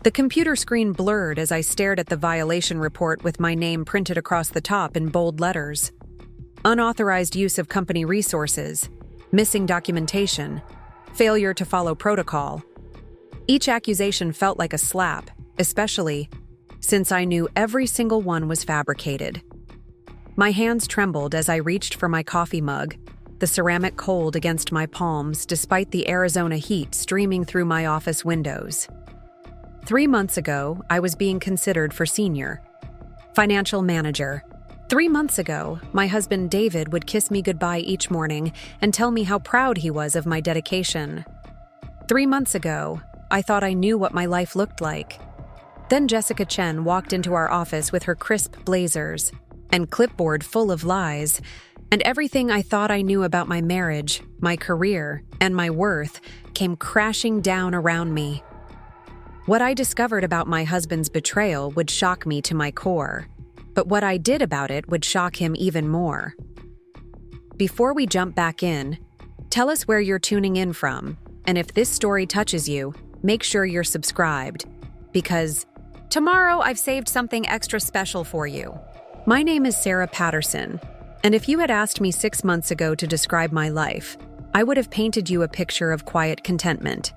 The computer screen blurred as I stared at the violation report with my name printed across the top in bold letters. Unauthorized use of company resources, missing documentation, failure to follow protocol. Each accusation felt like a slap, especially since I knew every single one was fabricated. My hands trembled as I reached for my coffee mug, the ceramic cold against my palms despite the Arizona heat streaming through my office windows. 3 months ago, I was being considered for senior financial manager. 3 months ago, my husband David would kiss me goodbye each morning and tell me how proud he was of my dedication. 3 months ago, I thought I knew what my life looked like. Then Jessica Chen walked into our office with her crisp blazers and clipboard full of lies, and everything I thought I knew about my marriage, my career, and my worth came crashing down around me. What I discovered about my husband's betrayal would shock me to my core, but what I did about it would shock him even more. Before we jump back in, tell us where you're tuning in from, and if this story touches you, make sure you're subscribed, because tomorrow I've saved something extra special for you. My name is Sarah Patterson, and if you had asked me 6 months ago to describe my life, I would have painted you a picture of quiet contentment.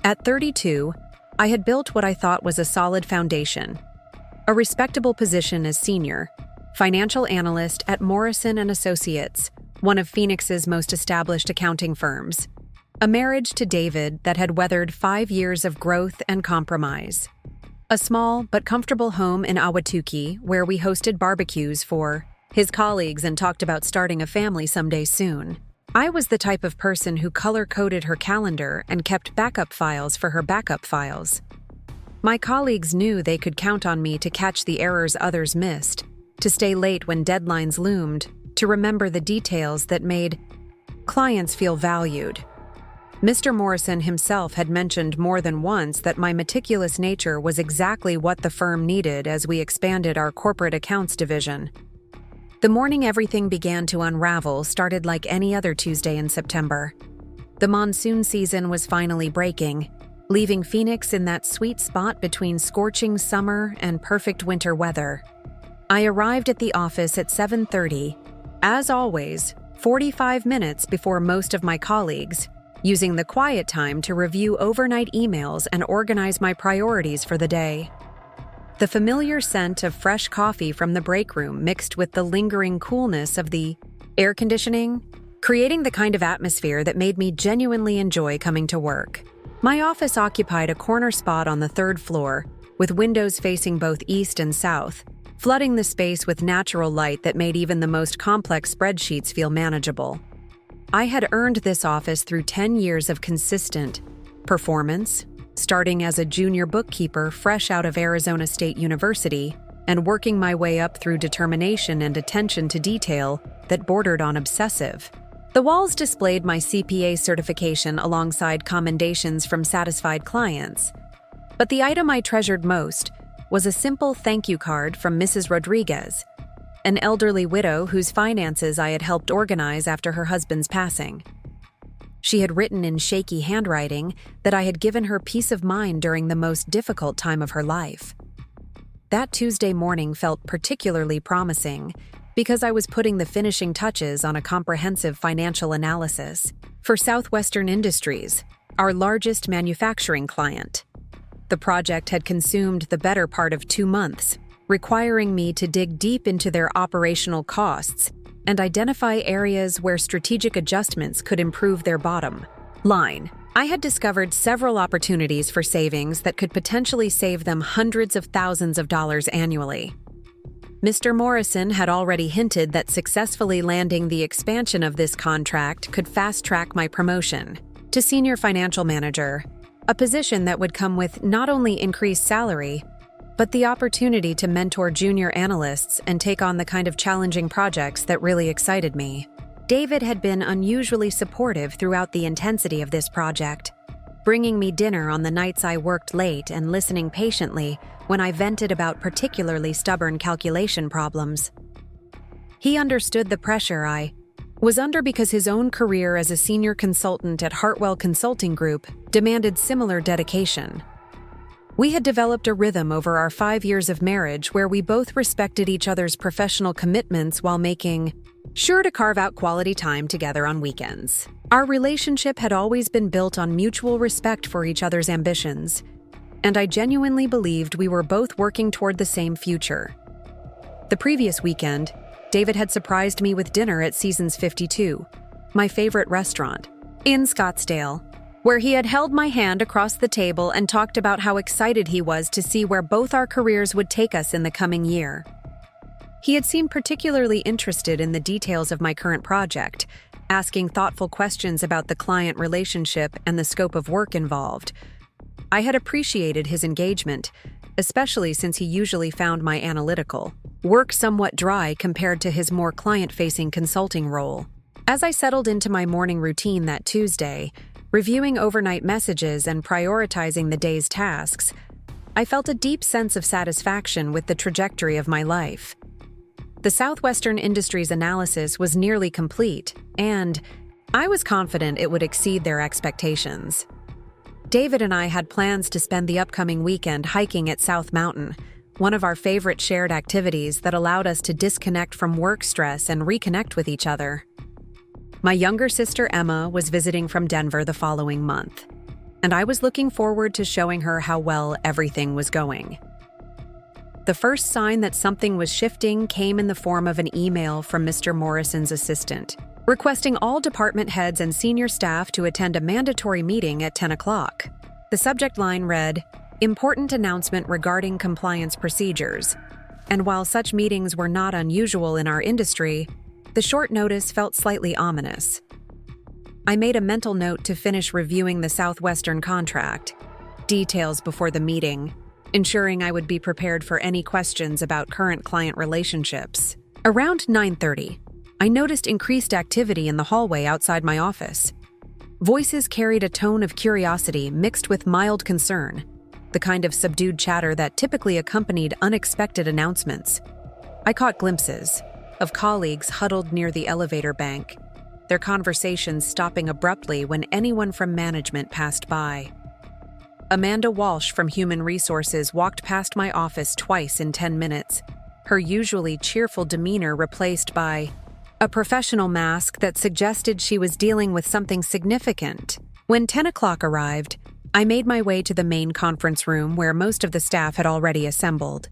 At 32, I had built what I thought was a solid foundation, a respectable position as senior financial analyst at Morrison & Associates, one of Phoenix's most established accounting firms, a marriage to David that had weathered 5 years of growth and compromise, a small but comfortable home in Ahwatukee where we hosted barbecues for his colleagues and talked about starting a family someday soon. I was the type of person who color-coded her calendar and kept backup files for her backup files. My colleagues knew they could count on me to catch the errors others missed, to stay late when deadlines loomed, to remember the details that made clients feel valued. Mr. Morrison himself had mentioned more than once that my meticulous nature was exactly what the firm needed as we expanded our corporate accounts division. The morning everything began to unravel started like any other Tuesday in September. The monsoon season was finally breaking, leaving Phoenix in that sweet spot between scorching summer and perfect winter weather. I arrived at the office at 7:30, as always, 45 minutes before most of my colleagues, using the quiet time to review overnight emails and organize my priorities for the day. The familiar scent of fresh coffee from the break room mixed with the lingering coolness of the air conditioning, creating the kind of atmosphere that made me genuinely enjoy coming to work. My office occupied a corner spot on the 3rd floor, with windows facing both east and south, flooding the space with natural light that made even the most complex spreadsheets feel manageable. I had earned this office through 10 years of consistent performance, starting as a junior bookkeeper fresh out of Arizona State University and working my way up through determination and attention to detail that bordered on obsessive. The walls displayed my CPA certification alongside commendations from satisfied clients. But the item I treasured most was a simple thank you card from Mrs. Rodriguez, an elderly widow whose finances I had helped organize after her husband's passing. She had written in shaky handwriting that I had given her peace of mind during the most difficult time of her life. That Tuesday morning felt particularly promising because I was putting the finishing touches on a comprehensive financial analysis for Southwestern Industries, our largest manufacturing client. The project had consumed the better part of 2 months, requiring me to dig deep into their operational costs and identify areas where strategic adjustments could improve their bottom line. I had discovered several opportunities for savings that could potentially save them hundreds of thousands of dollars annually. Mr. Morrison had already hinted that successfully landing the expansion of this contract could fast-track my promotion to senior financial manager, a position that would come with not only increased salary, but the opportunity to mentor junior analysts and take on the kind of challenging projects that really excited me. David had been unusually supportive throughout the intensity of this project, bringing me dinner on the nights I worked late and listening patiently when I vented about particularly stubborn calculation problems. He understood the pressure I was under because his own career as a senior consultant at Hartwell Consulting Group demanded similar dedication. We had developed a rhythm over our 5 years of marriage where we both respected each other's professional commitments while making sure to carve out quality time together on weekends. Our relationship had always been built on mutual respect for each other's ambitions, and I genuinely believed we were both working toward the same future. The previous weekend, David had surprised me with dinner at Seasons 52, my favorite restaurant, in Scottsdale, where he had held my hand across the table and talked about how excited he was to see where both our careers would take us in the coming year. He had seemed particularly interested in the details of my current project, asking thoughtful questions about the client relationship and the scope of work involved. I had appreciated his engagement, especially since he usually found my analytical work somewhat dry compared to his more client-facing consulting role. As I settled into my morning routine that Tuesday, reviewing overnight messages and prioritizing the day's tasks, I felt a deep sense of satisfaction with the trajectory of my life. The Southwestern Industries analysis was nearly complete, and I was confident it would exceed their expectations. David and I had plans to spend the upcoming weekend hiking at South Mountain, one of our favorite shared activities that allowed us to disconnect from work stress and reconnect with each other. My younger sister Emma was visiting from Denver the following month, and I was looking forward to showing her how well everything was going. The first sign that something was shifting came in the form of an email from Mr. Morrison's assistant, requesting all department heads and senior staff to attend a mandatory meeting at 10 o'clock. The subject line read, "Important announcement regarding compliance procedures," and while such meetings were not unusual in our industry, the short notice felt slightly ominous. I made a mental note to finish reviewing the Southwestern contract details before the meeting, ensuring I would be prepared for any questions about current client relationships. Around 9:30, I noticed increased activity in the hallway outside my office. Voices carried a tone of curiosity mixed with mild concern, the kind of subdued chatter that typically accompanied unexpected announcements. I caught glimpses of colleagues huddled near the elevator bank, their conversations stopping abruptly when anyone from management passed by. Amanda Walsh from Human Resources walked past my office twice in 10 minutes, her usually cheerful demeanor replaced by a professional mask that suggested she was dealing with something significant. When 10 o'clock arrived, I made my way to the main conference room where most of the staff had already assembled.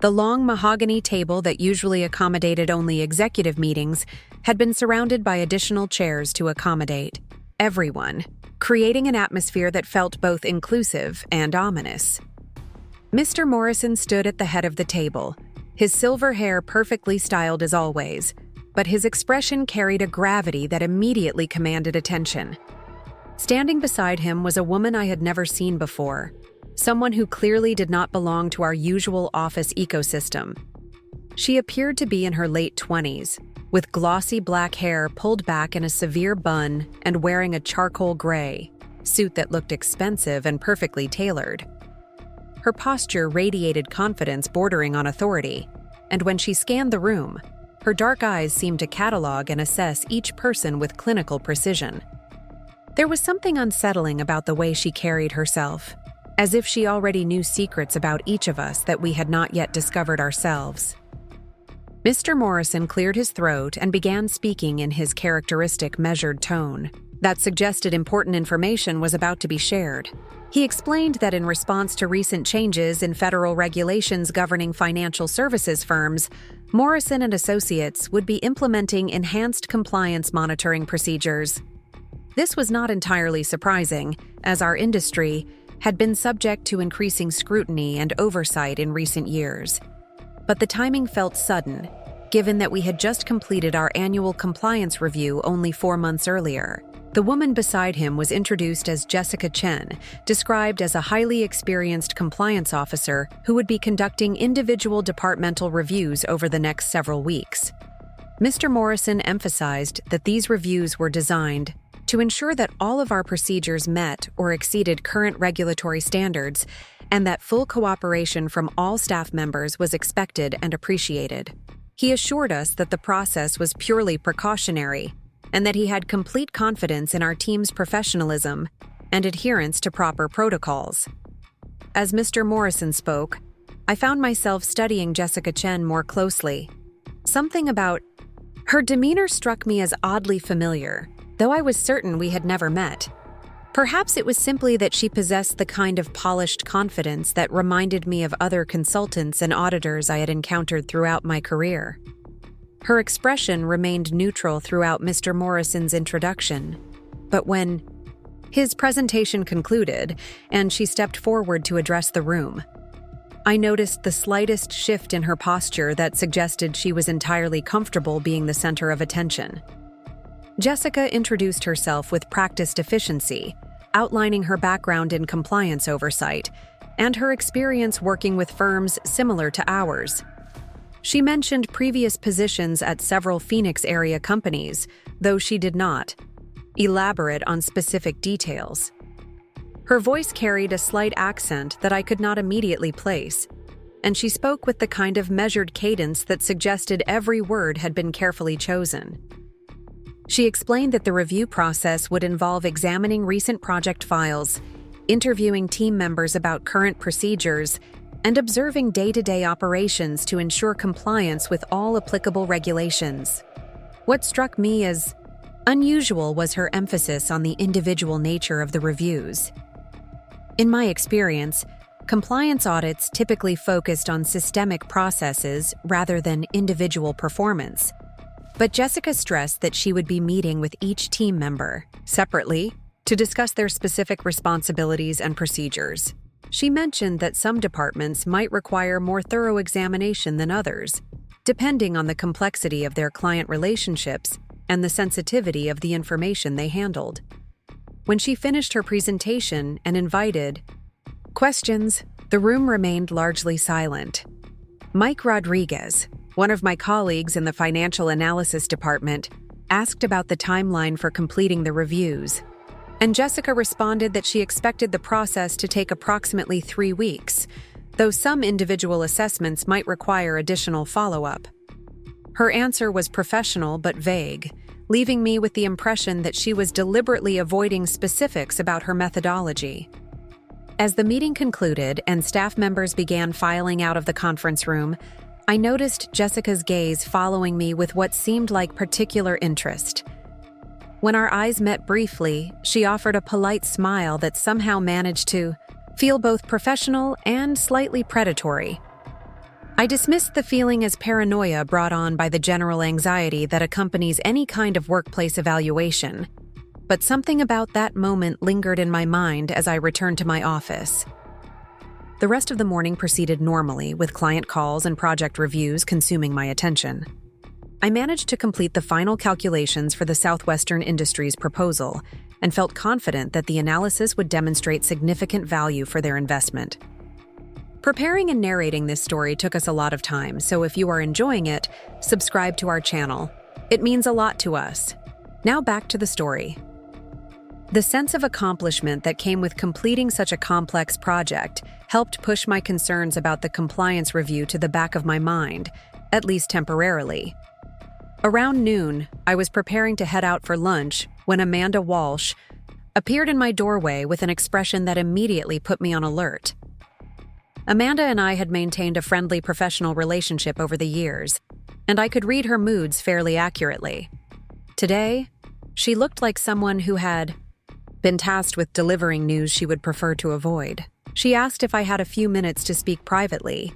The long mahogany table that usually accommodated only executive meetings had been surrounded by additional chairs to accommodate everyone, creating an atmosphere that felt both inclusive and ominous. Mr. Morrison stood at the head of the table, his silver hair perfectly styled as always, but his expression carried a gravity that immediately commanded attention. Standing beside him was a woman I had never seen before, someone who clearly did not belong to our usual office ecosystem. She appeared to be in her late 20s, with glossy black hair pulled back in a severe bun and wearing a charcoal gray suit that looked expensive and perfectly tailored. Her posture radiated confidence bordering on authority, and when she scanned the room, her dark eyes seemed to catalog and assess each person with clinical precision. There was something unsettling about the way she carried herself, as if she already knew secrets about each of us that we had not yet discovered ourselves. Mr. Morrison cleared his throat and began speaking in his characteristic measured tone that suggested important information was about to be shared. He explained that in response to recent changes in federal regulations governing financial services firms, Morrison and Associates would be implementing enhanced compliance monitoring procedures. This was not entirely surprising, as our industry had been subject to increasing scrutiny and oversight in recent years. But the timing felt sudden, given that we had just completed our annual compliance review only 4 months earlier. The woman beside him was introduced as Jessica Chen, described as a highly experienced compliance officer who would be conducting individual departmental reviews over the next several weeks. Mr. Morrison emphasized that these reviews were designed to ensure that all of our procedures met or exceeded current regulatory standards, and that full cooperation from all staff members was expected and appreciated. He assured us that the process was purely precautionary, and that he had complete confidence in our team's professionalism and adherence to proper protocols. As Mr. Morrison spoke, I found myself studying Jessica Chen more closely. Something about her demeanor struck me as oddly familiar, though I was certain we had never met. Perhaps it was simply that she possessed the kind of polished confidence that reminded me of other consultants and auditors I had encountered throughout my career. Her expression remained neutral throughout Mr. Morrison's introduction, but when his presentation concluded and she stepped forward to address the room, I noticed the slightest shift in her posture that suggested she was entirely comfortable being the center of attention. Jessica introduced herself with practiced efficiency, outlining her background in compliance oversight and her experience working with firms similar to ours. She mentioned previous positions at several Phoenix area companies, though she did not elaborate on specific details. Her voice carried a slight accent that I could not immediately place, and she spoke with the kind of measured cadence that suggested every word had been carefully chosen. She explained that the review process would involve examining recent project files, interviewing team members about current procedures, and observing day-to-day operations to ensure compliance with all applicable regulations. What struck me as unusual was her emphasis on the individual nature of the reviews. In my experience, compliance audits typically focused on systemic processes rather than individual performance. But Jessica stressed that she would be meeting with each team member, separately, to discuss their specific responsibilities and procedures. She mentioned that some departments might require more thorough examination than others, depending on the complexity of their client relationships and the sensitivity of the information they handled. When she finished her presentation and invited questions, the room remained largely silent. Mike Rodriguez, one of my colleagues in the financial analysis department, asked about the timeline for completing the reviews, and Jessica responded that she expected the process to take approximately 3 weeks, though some individual assessments might require additional follow-up. Her answer was professional but vague, leaving me with the impression that she was deliberately avoiding specifics about her methodology. As the meeting concluded and staff members began filing out of the conference room, I noticed Jessica's gaze following me with what seemed like particular interest. When our eyes met briefly, she offered a polite smile that somehow managed to feel both professional and slightly predatory. I dismissed the feeling as paranoia brought on by the general anxiety that accompanies any kind of workplace evaluation, but something about that moment lingered in my mind as I returned to my office. The rest of the morning proceeded normally, with client calls and project reviews consuming my attention. I managed to complete the final calculations for the Southwestern Industries proposal and felt confident that the analysis would demonstrate significant value for their investment. Preparing and narrating this story took us a lot of time, so if you are enjoying it, subscribe to our channel. It means a lot to us. Now back to the story. The sense of accomplishment that came with completing such a complex project helped push my concerns about the compliance review to the back of my mind, at least temporarily. Around noon, I was preparing to head out for lunch when Amanda Walsh appeared in my doorway with an expression that immediately put me on alert. Amanda and I had maintained a friendly professional relationship over the years, and I could read her moods fairly accurately. Today, she looked like someone who had been tasked with delivering news she would prefer to avoid. She asked if I had a few minutes to speak privately,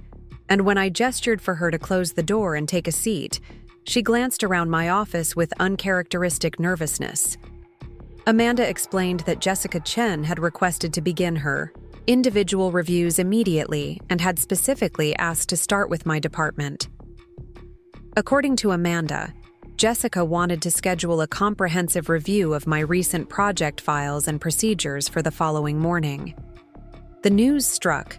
and when I gestured for her to close the door and take a seat, she glanced around my office with uncharacteristic nervousness. Amanda explained that Jessica Chen had requested to begin her individual reviews immediately and had specifically asked to start with my department. According to Amanda, Jessica wanted to schedule a comprehensive review of my recent project files and procedures for the following morning. The news struck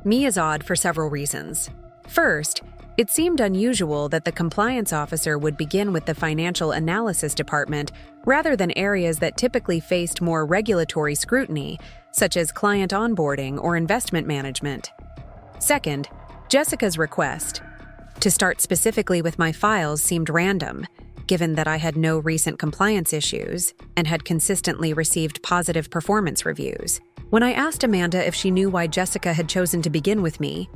me as odd for several reasons. First, it seemed unusual that the compliance officer would begin with the financial analysis department rather than areas that typically faced more regulatory scrutiny, such as client onboarding or investment management. Second, Jessica's request to start specifically with my files seemed random, given that I had no recent compliance issues and had consistently received positive performance reviews. When I asked Amanda if she knew why Jessica had chosen to begin with me,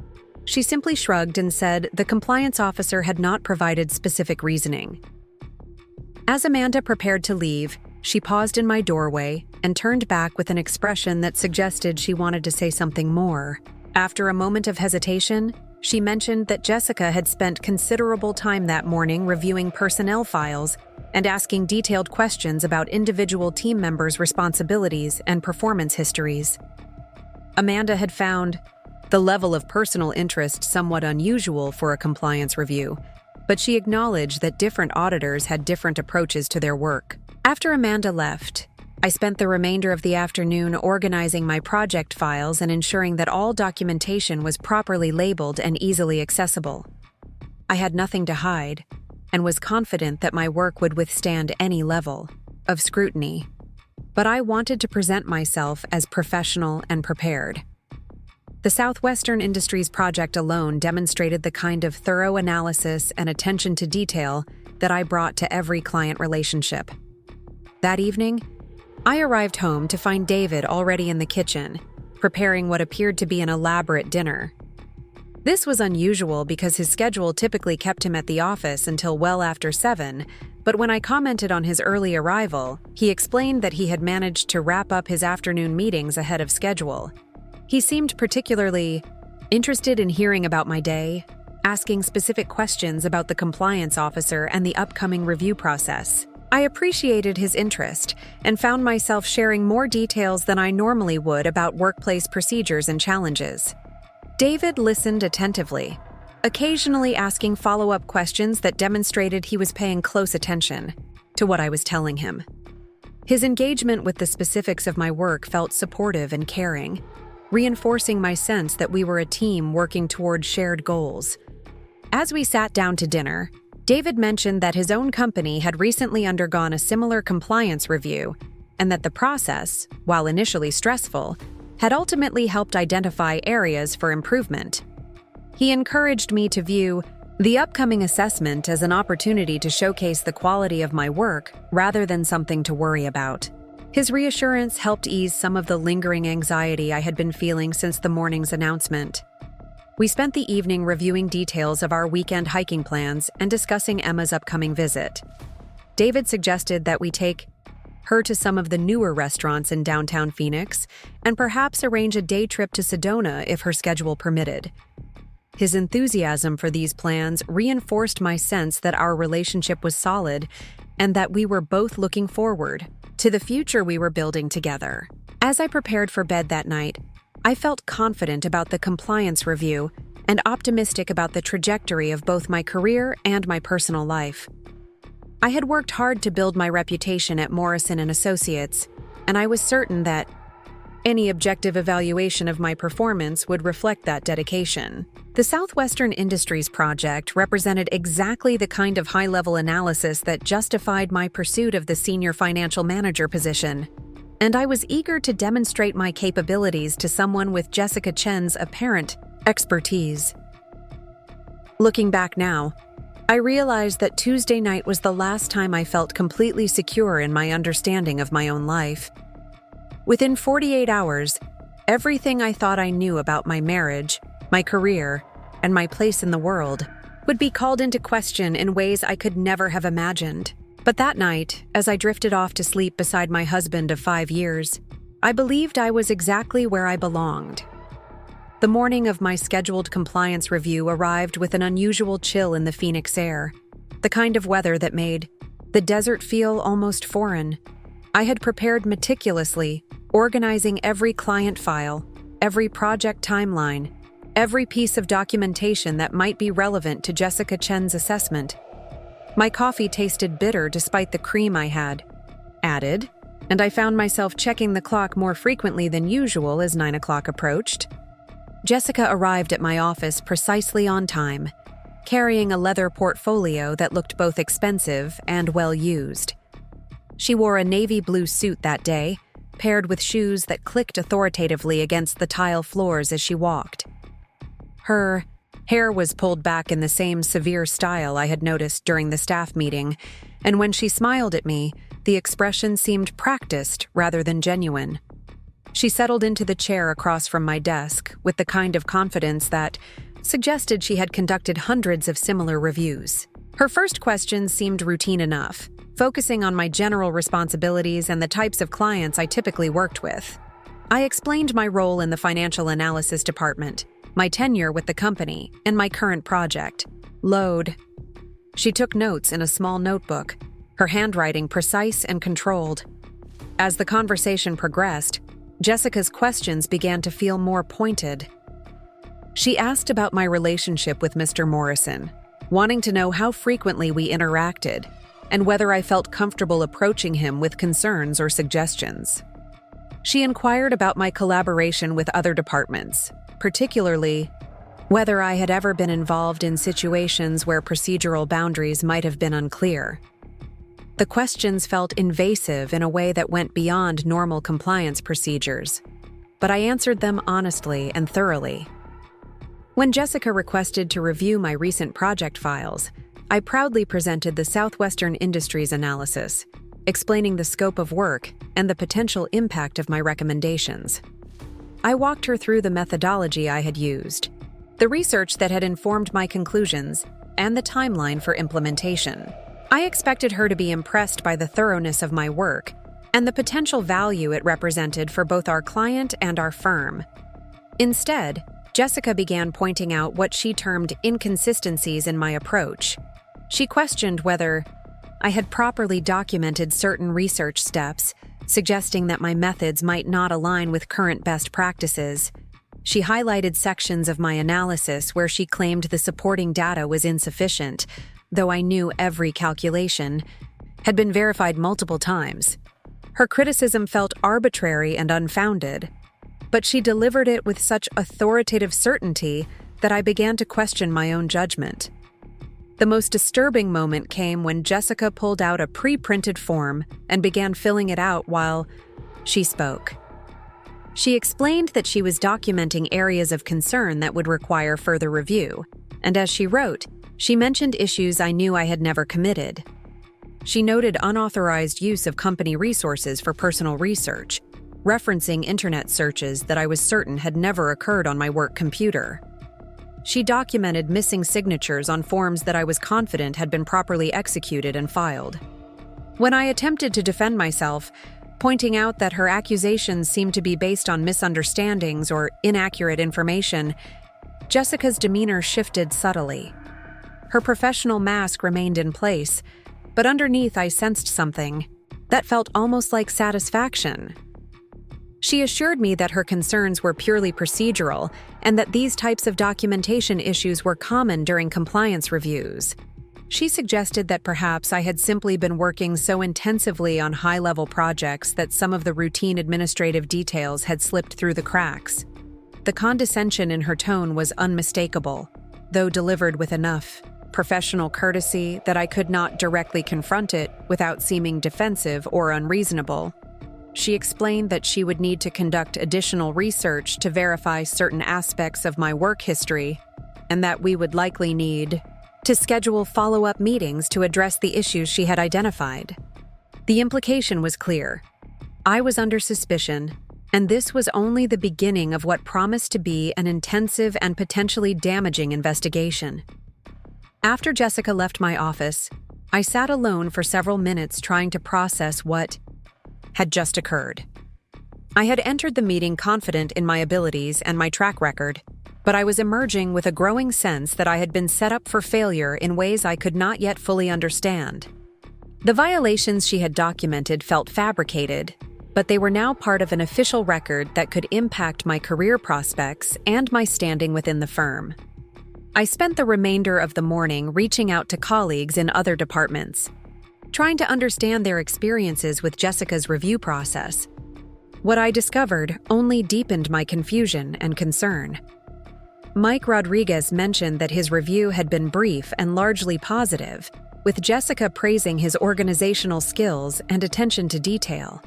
she simply shrugged and said the compliance officer had not provided specific reasoning. As Amanda prepared to leave, she paused in my doorway and turned back with an expression that suggested she wanted to say something more. After a moment of hesitation, she mentioned that Jessica had spent considerable time that morning reviewing personnel files and asking detailed questions about individual team members' responsibilities and performance histories. Amanda had found the level of personal interest somewhat unusual for a compliance review, but she acknowledged that different auditors had different approaches to their work. After Amanda left, I spent the remainder of the afternoon organizing my project files and ensuring that all documentation was properly labeled and easily accessible. I had nothing to hide and was confident that my work would withstand any level of scrutiny, but I wanted to present myself as professional and prepared. The Southwestern Industries project alone demonstrated the kind of thorough analysis and attention to detail that I brought to every client relationship. That evening, I arrived home to find David already in the kitchen, preparing what appeared to be an elaborate dinner. This was unusual because his schedule typically kept him at the office until well after 7, but when I commented on his early arrival, he explained that he had managed to wrap up his afternoon meetings ahead of schedule. He seemed particularly interested in hearing about my day, asking specific questions about the compliance officer and the upcoming review process. I appreciated his interest and found myself sharing more details than I normally would about workplace procedures and challenges. David listened attentively, occasionally asking follow-up questions that demonstrated he was paying close attention to what I was telling him. His engagement with the specifics of my work felt supportive and caring, reinforcing my sense that we were a team working toward shared goals. As we sat down to dinner, David mentioned that his own company had recently undergone a similar compliance review and that the process, while initially stressful, had ultimately helped identify areas for improvement. He encouraged me to view the upcoming assessment as an opportunity to showcase the quality of my work rather than something to worry about. His reassurance helped ease some of the lingering anxiety I had been feeling since the morning's announcement. We spent the evening reviewing details of our weekend hiking plans and discussing Emma's upcoming visit. David suggested that we take her to some of the newer restaurants in downtown Phoenix and perhaps arrange a day trip to Sedona if her schedule permitted. His enthusiasm for these plans reinforced my sense that our relationship was solid and that we were both looking forward to the future we were building together. As I prepared for bed that night, I felt confident about the compliance review and optimistic about the trajectory of both my career and my personal life. I had worked hard to build my reputation at Morrison & Associates, and I was certain that any objective evaluation of my performance would reflect that dedication. The Southwestern Industries project represented exactly the kind of high-level analysis that justified my pursuit of the senior financial manager position, and I was eager to demonstrate my capabilities to someone with Jessica Chen's apparent expertise. Looking back now, I realized that Tuesday night was the last time I felt completely secure in my understanding of my own life. Within 48 hours, everything I thought I knew about my marriage, my career, and my place in the world would be called into question in ways I could never have imagined. But that night, as I drifted off to sleep beside my husband of 5 years, I believed I was exactly where I belonged. The morning of my scheduled compliance review arrived with an unusual chill in the Phoenix air, the kind of weather that made the desert feel almost foreign. I had prepared meticulously, organizing every client file, every project timeline, every piece of documentation that might be relevant to Jessica Chen's assessment. My coffee tasted bitter despite the cream I had added, and I found myself checking the clock more frequently than usual as 9 o'clock approached. Jessica arrived at my office precisely on time, carrying a leather portfolio that looked both expensive and well-used. She wore a navy blue suit that day, paired with shoes that clicked authoritatively against the tile floors as she walked. Her hair was pulled back in the same severe style I had noticed during the staff meeting, and when she smiled at me, the expression seemed practiced rather than genuine. She settled into the chair across from my desk with the kind of confidence that suggested she had conducted hundreds of similar reviews. Her first questions seemed routine enough, focusing on my general responsibilities and the types of clients I typically worked with. I explained my role in the financial analysis department, my tenure with the company, and my current project. Load. She took notes in a small notebook, her handwriting precise and controlled. As the conversation progressed, Jessica's questions began to feel more pointed. She asked about my relationship with Mr. Morrison, wanting to know how frequently we interacted and whether I felt comfortable approaching him with concerns or suggestions. She inquired about my collaboration with other departments, particularly whether I had ever been involved in situations where procedural boundaries might have been unclear. The questions felt invasive in a way that went beyond normal compliance procedures, but I answered them honestly and thoroughly. When Jessica requested to review my recent project files, I proudly presented the Southwestern Industries analysis, explaining the scope of work and the potential impact of my recommendations. I walked her through the methodology I had used, the research that had informed my conclusions, and the timeline for implementation. I expected her to be impressed by the thoroughness of my work and the potential value it represented for both our client and our firm. Instead, Jessica began pointing out what she termed inconsistencies in my approach. She questioned whether I had properly documented certain research steps, suggesting that my methods might not align with current best practices. She highlighted sections of my analysis where she claimed the supporting data was insufficient, though I knew every calculation had been verified multiple times. Her criticism felt arbitrary and unfounded, but she delivered it with such authoritative certainty that I began to question my own judgment. The most disturbing moment came when Jessica pulled out a pre-printed form and began filling it out while she spoke. She explained that she was documenting areas of concern that would require further review, and as she wrote, she mentioned issues I knew I had never committed. She noted unauthorized use of company resources for personal research, referencing internet searches that I was certain had never occurred on my work computer. She documented missing signatures on forms that I was confident had been properly executed and filed. When I attempted to defend myself, pointing out that her accusations seemed to be based on misunderstandings or inaccurate information, Jessica's demeanor shifted subtly. Her professional mask remained in place, but underneath I sensed something that felt almost like satisfaction. She assured me that her concerns were purely procedural and that these types of documentation issues were common during compliance reviews. She suggested that perhaps I had simply been working so intensively on high-level projects that some of the routine administrative details had slipped through the cracks. The condescension in her tone was unmistakable, though delivered with enough professional courtesy that I could not directly confront it without seeming defensive or unreasonable. She explained that she would need to conduct additional research to verify certain aspects of my work history, and that we would likely need to schedule follow-up meetings to address the issues she had identified. The implication was clear. I was under suspicion, and this was only the beginning of what promised to be an intensive and potentially damaging investigation. After Jessica left my office, I sat alone for several minutes trying to process what had just occurred. I had entered the meeting confident in my abilities and my track record, but I was emerging with a growing sense that I had been set up for failure in ways I could not yet fully understand. The violations she had documented felt fabricated, but they were now part of an official record that could impact my career prospects and my standing within the firm. I spent the remainder of the morning reaching out to colleagues in other departments, trying to understand their experiences with Jessica's review process. What I discovered only deepened my confusion and concern. Mike Rodriguez mentioned that his review had been brief and largely positive, with Jessica praising his organizational skills and attention to detail.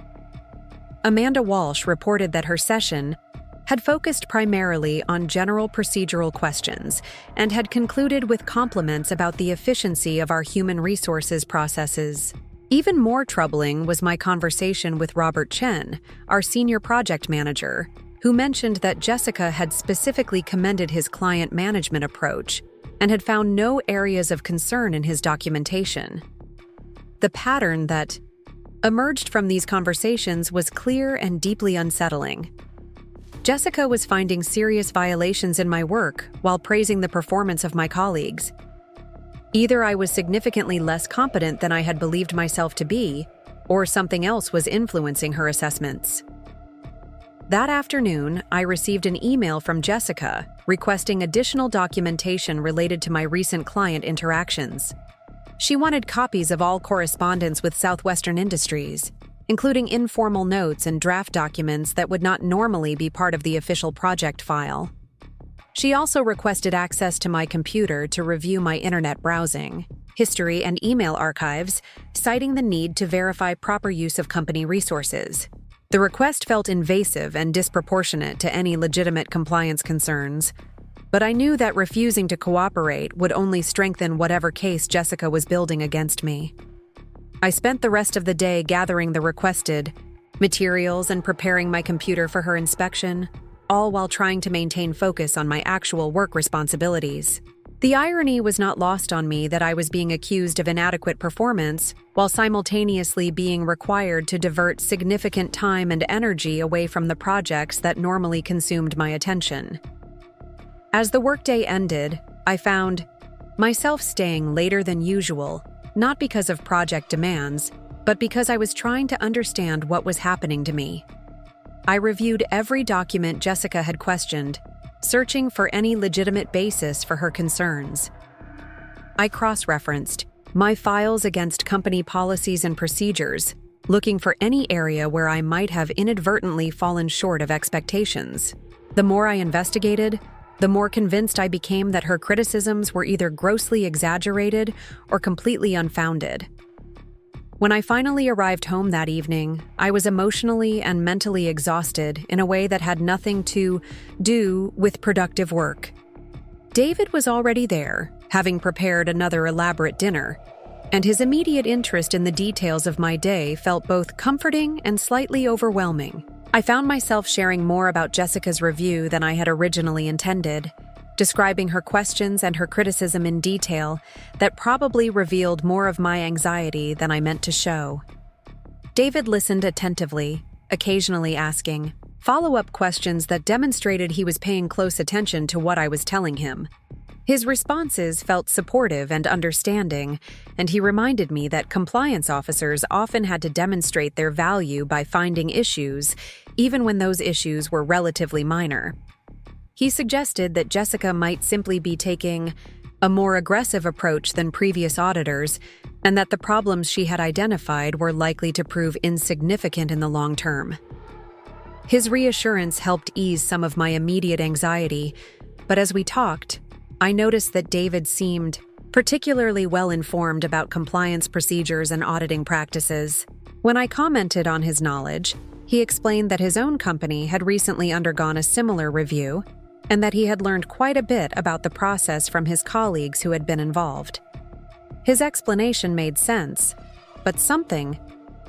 Amanda Walsh reported that her session had focused primarily on general procedural questions and had concluded with compliments about the efficiency of our human resources processes. Even more troubling was my conversation with Robert Chen, our senior project manager, who mentioned that Jessica had specifically commended his client management approach and had found no areas of concern in his documentation. The pattern that emerged from these conversations was clear and deeply unsettling. Jessica was finding serious violations in my work while praising the performance of my colleagues. Either I was significantly less competent than I had believed myself to be, or something else was influencing her assessments. That afternoon, I received an email from Jessica requesting additional documentation related to my recent client interactions. She wanted copies of all correspondence with Southwestern Industries, including informal notes and draft documents that would not normally be part of the official project file. She also requested access to my computer to review my internet browsing, history, and email archives, citing the need to verify proper use of company resources. The request felt invasive and disproportionate to any legitimate compliance concerns, but I knew that refusing to cooperate would only strengthen whatever case Jessica was building against me. I spent the rest of the day gathering the requested materials and preparing my computer for her inspection, all while trying to maintain focus on my actual work responsibilities. The irony was not lost on me that I was being accused of inadequate performance while simultaneously being required to divert significant time and energy away from the projects that normally consumed my attention. As the workday ended, I found myself staying later than usual, not because of project demands, but because I was trying to understand what was happening to me. I reviewed every document Jessica had questioned, searching for any legitimate basis for her concerns. I cross-referenced my files against company policies and procedures, looking for any area where I might have inadvertently fallen short of expectations. The more I investigated, the more convinced I became that her criticisms were either grossly exaggerated or completely unfounded. When I finally arrived home that evening, I was emotionally and mentally exhausted in a way that had nothing to do with productive work. David was already there, having prepared another elaborate dinner, and his immediate interest in the details of my day felt both comforting and slightly overwhelming. I found myself sharing more about Jessica's review than I had originally intended, describing her questions and her criticism in detail that probably revealed more of my anxiety than I meant to show. David listened attentively, occasionally asking follow-up questions that demonstrated he was paying close attention to what I was telling him. His responses felt supportive and understanding, and he reminded me that compliance officers often had to demonstrate their value by finding issues, even when those issues were relatively minor. He suggested that Jessica might simply be taking a more aggressive approach than previous auditors, and that the problems she had identified were likely to prove insignificant in the long term. His reassurance helped ease some of my immediate anxiety, but as we talked, I noticed that David seemed particularly well-informed about compliance procedures and auditing practices. When I commented on his knowledge, he explained that his own company had recently undergone a similar review, and that he had learned quite a bit about the process from his colleagues who had been involved. His explanation made sense, but something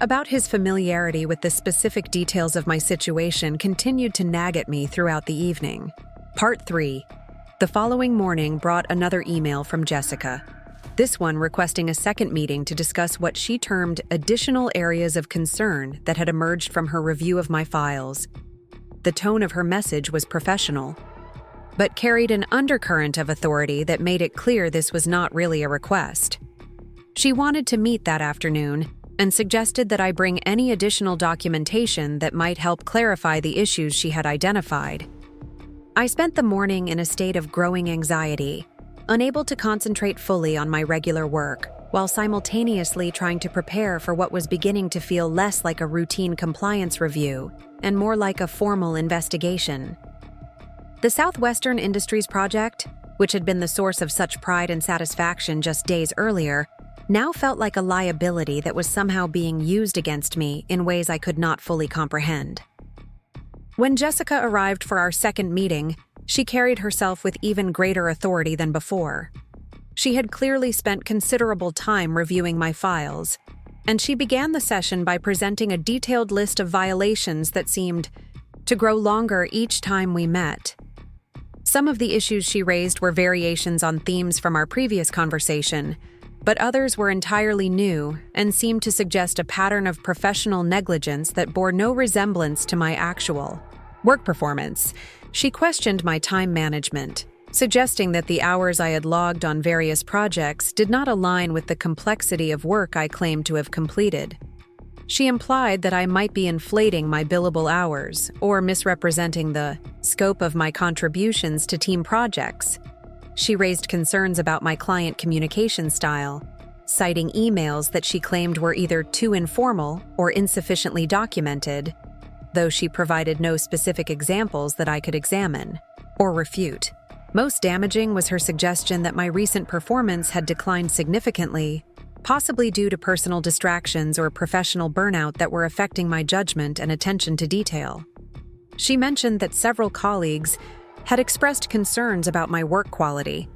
about his familiarity with the specific details of my situation continued to nag at me throughout the evening. Part 3. The following morning brought another email from Jessica, this one requesting a second meeting to discuss what she termed additional areas of concern that had emerged from her review of my files. The tone of her message was professional, but carried an undercurrent of authority that made it clear this was not really a request. She wanted to meet that afternoon and suggested that I bring any additional documentation that might help clarify the issues she had identified. I spent the morning in a state of growing anxiety, unable to concentrate fully on my regular work, while simultaneously trying to prepare for what was beginning to feel less like a routine compliance review and more like a formal investigation. The Southwestern Industries project, which had been the source of such pride and satisfaction just days earlier, now felt like a liability that was somehow being used against me in ways I could not fully comprehend. When Jessica arrived for our second meeting, she carried herself with even greater authority than before. She had clearly spent considerable time reviewing my files, and she began the session by presenting a detailed list of violations that seemed to grow longer each time we met. Some of the issues she raised were variations on themes from our previous conversation, but others were entirely new and seemed to suggest a pattern of professional negligence that bore no resemblance to my actual work performance. She questioned my time management, suggesting that the hours I had logged on various projects did not align with the complexity of work I claimed to have completed. She implied that I might be inflating my billable hours or misrepresenting the scope of my contributions to team projects. She raised concerns about my client communication style, citing emails that she claimed were either too informal or insufficiently documented, though she provided no specific examples that I could examine or refute. Most damaging was her suggestion that my recent performance had declined significantly, possibly due to personal distractions or professional burnout that were affecting my judgment and attention to detail. She mentioned that several colleagues had expressed concerns about my work quality,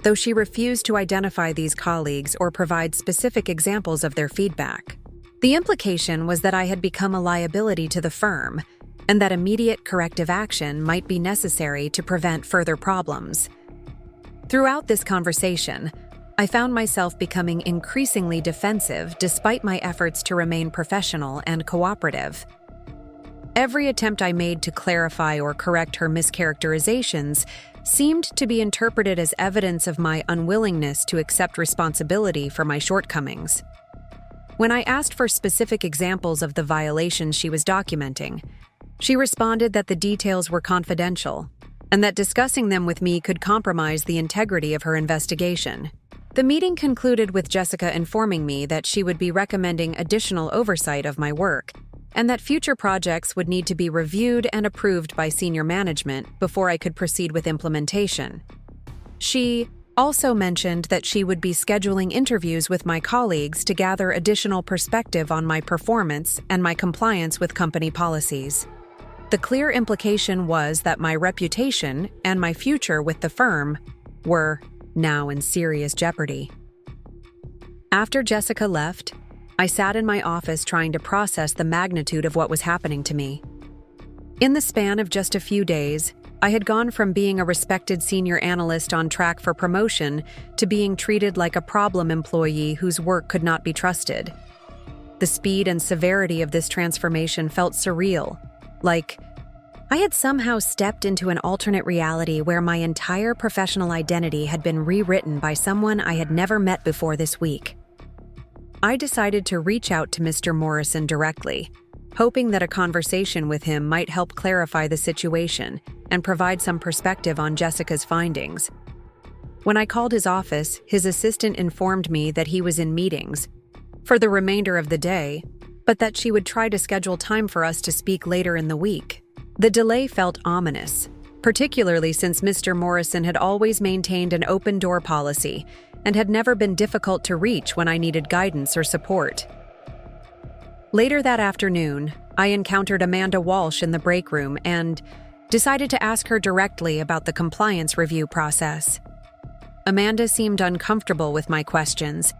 though she refused to identify these colleagues or provide specific examples of their feedback. The implication was that I had become a liability to the firm, and that immediate corrective action might be necessary to prevent further problems. Throughout this conversation, I found myself becoming increasingly defensive despite my efforts to remain professional and cooperative. Every attempt I made to clarify or correct her mischaracterizations seemed to be interpreted as evidence of my unwillingness to accept responsibility for my shortcomings. When I asked for specific examples of the violations she was documenting, she responded that the details were confidential and that discussing them with me could compromise the integrity of her investigation. The meeting concluded with Jessica informing me that she would be recommending additional oversight of my work and that future projects would need to be reviewed and approved by senior management before I could proceed with implementation. She also mentioned that she would be scheduling interviews with my colleagues to gather additional perspective on my performance and my compliance with company policies. The clear implication was that my reputation and my future with the firm were now in serious jeopardy. After Jessica left, I sat in my office trying to process the magnitude of what was happening to me. In the span of just a few days, I had gone from being a respected senior analyst on track for promotion to being treated like a problem employee whose work could not be trusted. The speed and severity of this transformation felt surreal, like I had somehow stepped into an alternate reality where my entire professional identity had been rewritten by someone I had never met before this week. I decided to reach out to Mr. Morrison directly, hoping that a conversation with him might help clarify the situation and provide some perspective on Jessica's findings. When I called his office, his assistant informed me that he was in meetings for the remainder of the day, but that she would try to schedule time for us to speak later in the week. The delay felt ominous, particularly since Mr. Morrison had always maintained an open-door policy and had never been difficult to reach when I needed guidance or support. Later that afternoon, I encountered Amanda Walsh in the break room and decided to ask her directly about the compliance review process. Amanda seemed uncomfortable with my questions,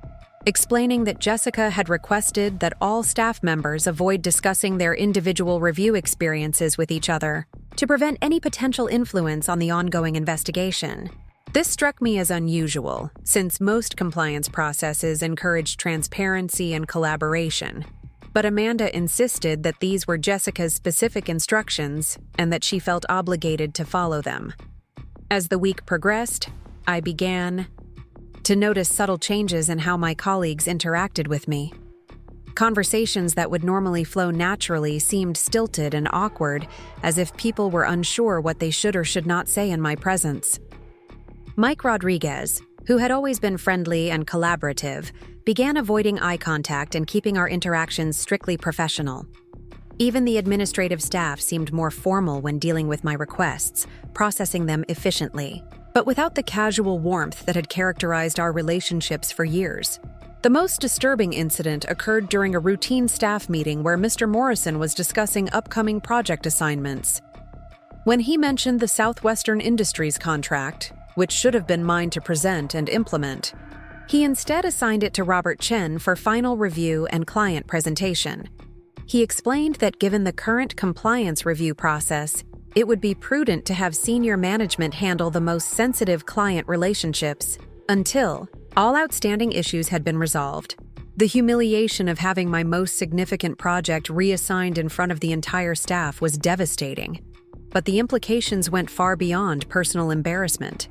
explaining that Jessica had requested that all staff members avoid discussing their individual review experiences with each other to prevent any potential influence on the ongoing investigation. This struck me as unusual, since most compliance processes encourage transparency and collaboration. But Amanda insisted that these were Jessica's specific instructions and that she felt obligated to follow them. As the week progressed, I began to notice subtle changes in how my colleagues interacted with me. Conversations that would normally flow naturally seemed stilted and awkward, as if people were unsure what they should or should not say in my presence. Mike Rodriguez, who had always been friendly and collaborative, began avoiding eye contact and keeping our interactions strictly professional. Even the administrative staff seemed more formal when dealing with my requests, processing them efficiently, but without the casual warmth that had characterized our relationships for years. The most disturbing incident occurred during a routine staff meeting where Mr. Morrison was discussing upcoming project assignments. When he mentioned the Southwestern Industries contract, which should have been mine to present and implement, He instead assigned it to Robert Chen for final review and client presentation. He explained that given the current compliance review process, it would be prudent to have senior management handle the most sensitive client relationships until all outstanding issues had been resolved. The humiliation of having my most significant project reassigned in front of the entire staff was devastating, but the implications went far beyond personal embarrassment.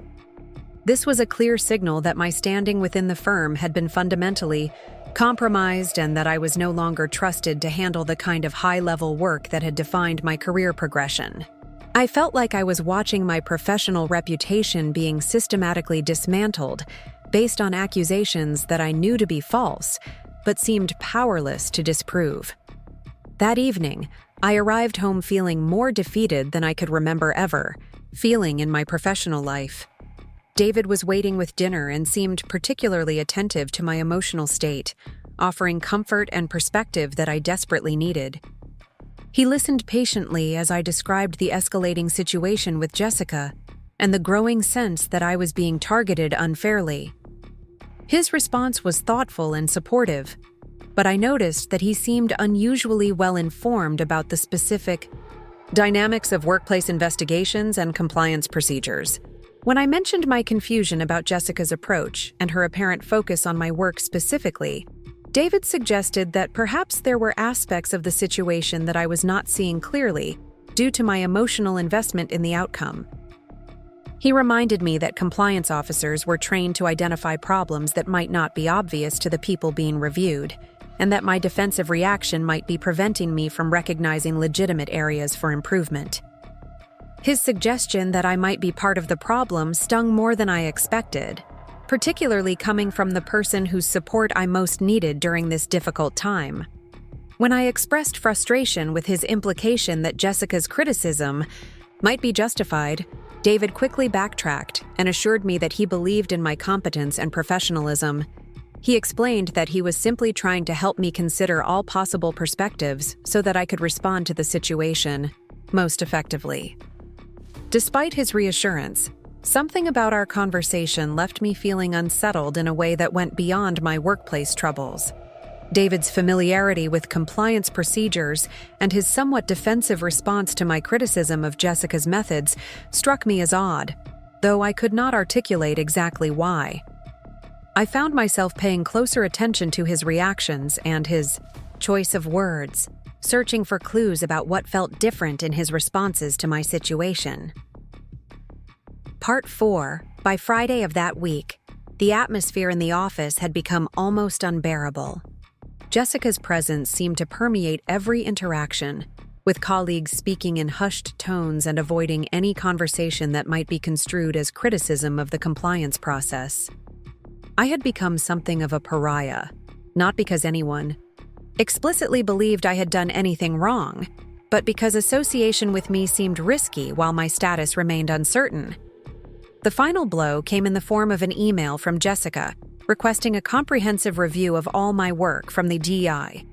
This was a clear signal that my standing within the firm had been fundamentally compromised and that I was no longer trusted to handle the kind of high-level work that had defined my career progression. I felt like I was watching my professional reputation being systematically dismantled based on accusations that I knew to be false, but seemed powerless to disprove. That evening, I arrived home feeling more defeated than I could remember ever feeling in my professional life. David was waiting with dinner and seemed particularly attentive to my emotional state, offering comfort and perspective that I desperately needed. He listened patiently as I described the escalating situation with Jessica and the growing sense that I was being targeted unfairly. His response was thoughtful and supportive, but I noticed that he seemed unusually well-informed about the specific dynamics of workplace investigations and compliance procedures. When I mentioned my confusion about Jessica's approach and her apparent focus on my work specifically, David suggested that perhaps there were aspects of the situation that I was not seeing clearly due to my emotional investment in the outcome. He reminded me that compliance officers were trained to identify problems that might not be obvious to the people being reviewed, and that my defensive reaction might be preventing me from recognizing legitimate areas for improvement. His suggestion that I might be part of the problem stung more than I expected, particularly coming from the person whose support I most needed during this difficult time. When I expressed frustration with his implication that Jessica's criticism might be justified, David quickly backtracked and assured me that he believed in my competence and professionalism. He explained that he was simply trying to help me consider all possible perspectives so that I could respond to the situation most effectively. Despite his reassurance, something about our conversation left me feeling unsettled in a way that went beyond my workplace troubles. David's familiarity with compliance procedures and his somewhat defensive response to my criticism of Jessica's methods struck me as odd, though I could not articulate exactly why. I found myself paying closer attention to his reactions and his choice of words, searching for clues about what felt different in his responses to my situation. Part 4. By Friday of that week, the atmosphere in the office had become almost unbearable. Jessica's presence seemed to permeate every interaction, with colleagues speaking in hushed tones and avoiding any conversation that might be construed as criticism of the compliance process. I had become something of a pariah, not because anyone explicitly believed I had done anything wrong, but because association with me seemed risky while my status remained uncertain. The final blow came in the form of an email from Jessica, requesting a comprehensive review of all my work from the DEI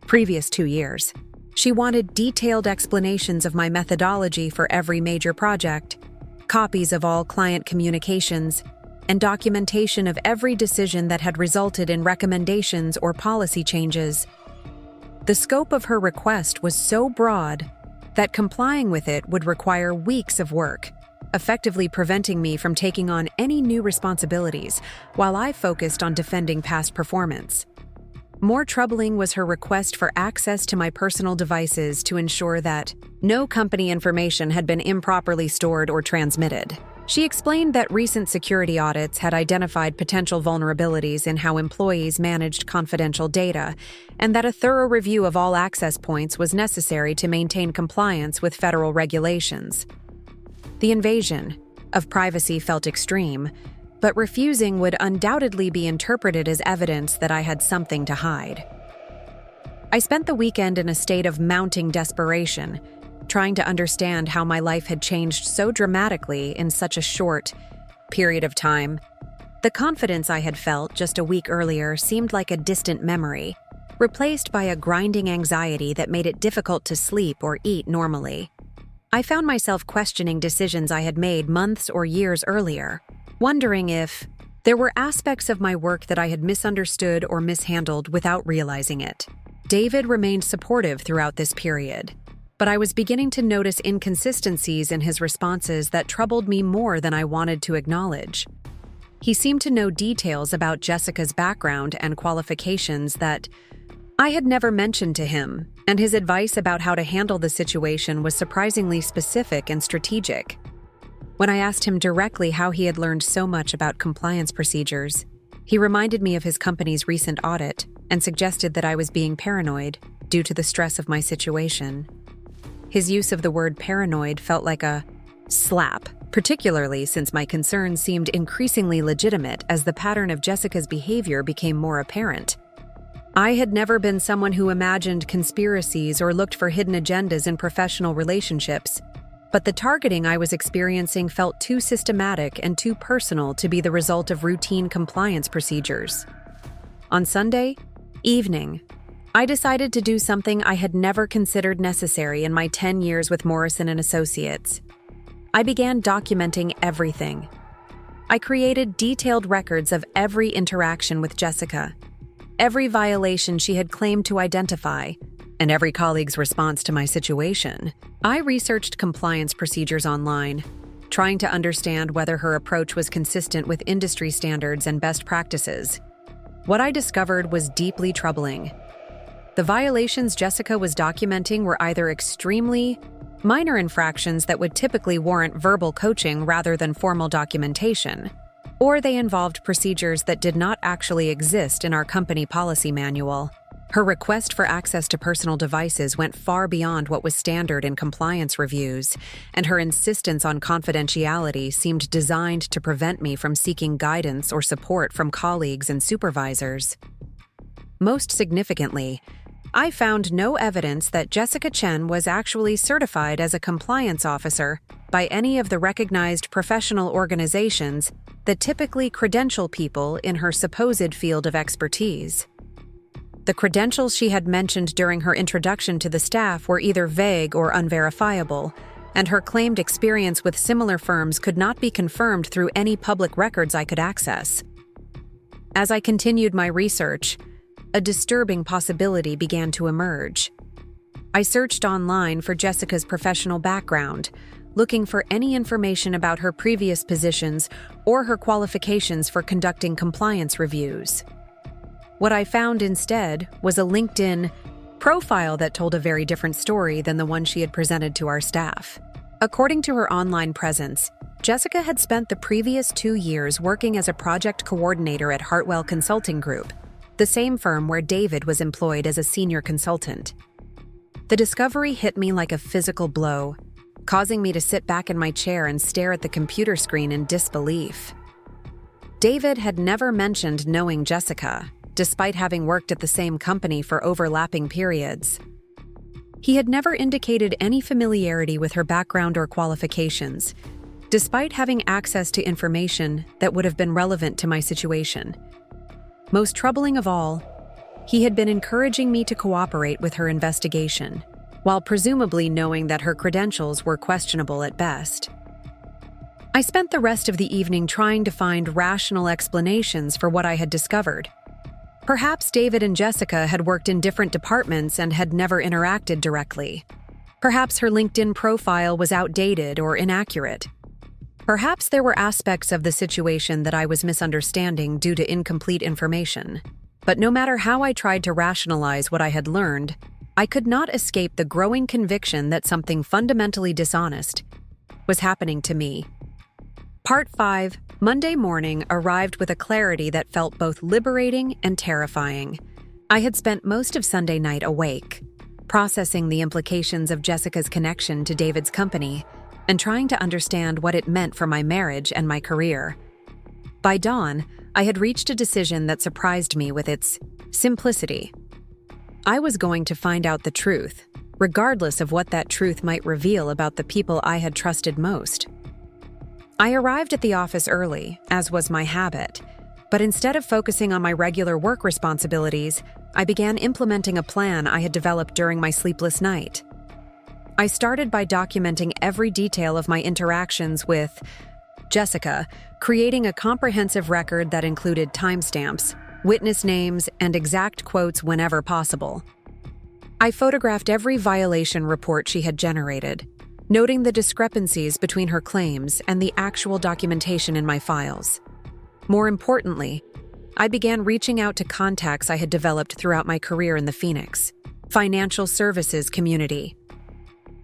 previous 2 years. She wanted detailed explanations of my methodology for every major project, copies of all client communications, and documentation of every decision that had resulted in recommendations or policy changes. The scope of her request was so broad that complying with it would require weeks of work, effectively preventing me from taking on any new responsibilities while I focused on defending past performance. More troubling was her request for access to my personal devices to ensure that no company information had been improperly stored or transmitted. She explained that recent security audits had identified potential vulnerabilities in how employees managed confidential data, and that a thorough review of all access points was necessary to maintain compliance with federal regulations. The invasion of privacy felt extreme, but refusing would undoubtedly be interpreted as evidence that I had something to hide. I spent the weekend in a state of mounting desperation, trying to understand how my life had changed so dramatically in such a short period of time. The confidence I had felt just a week earlier seemed like a distant memory, replaced by a grinding anxiety that made it difficult to sleep or eat normally. I found myself questioning decisions I had made months or years earlier, wondering if There were aspects of my work that I had misunderstood or mishandled without realizing it. David remained supportive throughout this period, but I was beginning to notice inconsistencies in his responses that troubled me more than I wanted to acknowledge. He seemed to know details about Jessica's background and qualifications that I had never mentioned to him, and his advice about how to handle the situation was surprisingly specific and strategic. When I asked him directly how he had learned so much about compliance procedures, he reminded me of his company's recent audit and suggested that I was being paranoid due to the stress of my situation. His use of the word paranoid felt like a slap, particularly since my concerns seemed increasingly legitimate as the pattern of Jessica's behavior became more apparent. I had never been someone who imagined conspiracies or looked for hidden agendas in professional relationships, but the targeting I was experiencing felt too systematic and too personal to be the result of routine compliance procedures. On Sunday evening, I decided to do something I had never considered necessary in my 10 years with Morrison & Associates. I began documenting everything. I created detailed records of every interaction with Jessica, every violation she had claimed to identify, and every colleague's response to my situation. I researched compliance procedures online, trying to understand whether her approach was consistent with industry standards and best practices. What I discovered was deeply troubling. The violations Jessica was documenting were either extremely minor infractions that would typically warrant verbal coaching rather than formal documentation, or they involved procedures that did not actually exist in our company policy manual. Her request for access to personal devices went far beyond what was standard in compliance reviews, and her insistence on confidentiality seemed designed to prevent me from seeking guidance or support from colleagues and supervisors. Most significantly, I found no evidence that Jessica Chen was actually certified as a compliance officer by any of the recognized professional organizations that typically credential people in her supposed field of expertise. The credentials she had mentioned during her introduction to the staff were either vague or unverifiable, and her claimed experience with similar firms could not be confirmed through any public records I could access. As I continued my research, a disturbing possibility began to emerge. I searched online for Jessica's professional background, looking for any information about her previous positions or her qualifications for conducting compliance reviews. What I found instead was a LinkedIn profile that told a very different story than the one she had presented to our staff. According to her online presence, Jessica had spent the previous 2 years working as a project coordinator at Hartwell Consulting Group, the same firm where David was employed as a senior consultant. The discovery hit me like a physical blow, causing me to sit back in my chair and stare at the computer screen in disbelief. David had never mentioned knowing Jessica, despite having worked at the same company for overlapping periods. He had never indicated any familiarity with her background or qualifications, despite having access to information that would have been relevant to my situation. Most troubling of all, he had been encouraging me to cooperate with her investigation, while presumably knowing that her credentials were questionable at best. I spent the rest of the evening trying to find rational explanations for what I had discovered. Perhaps David and Jessica had worked in different departments and had never interacted directly. Perhaps her LinkedIn profile was outdated or inaccurate. Perhaps there were aspects of the situation that I was misunderstanding due to incomplete information. But no matter how I tried to rationalize what I had learned, I could not escape the growing conviction that something fundamentally dishonest was happening to me. Part 5, Monday morning, arrived with a clarity that felt both liberating and terrifying. I had spent most of Sunday night awake, processing the implications of Jessica's connection to David's company, and trying to understand what it meant for my marriage and my career. By dawn, I had reached a decision that surprised me with its simplicity. I was going to find out the truth, regardless of what that truth might reveal about the people I had trusted most. I arrived at the office early, as was my habit, but instead of focusing on my regular work responsibilities, I began implementing a plan I had developed during my sleepless night. I started by documenting every detail of my interactions with Jessica, creating a comprehensive record that included timestamps, witness names, and exact quotes whenever possible. I photographed every violation report she had generated, noting the discrepancies between her claims and the actual documentation in my files. More importantly, I began reaching out to contacts I had developed throughout my career in the Phoenix financial services community.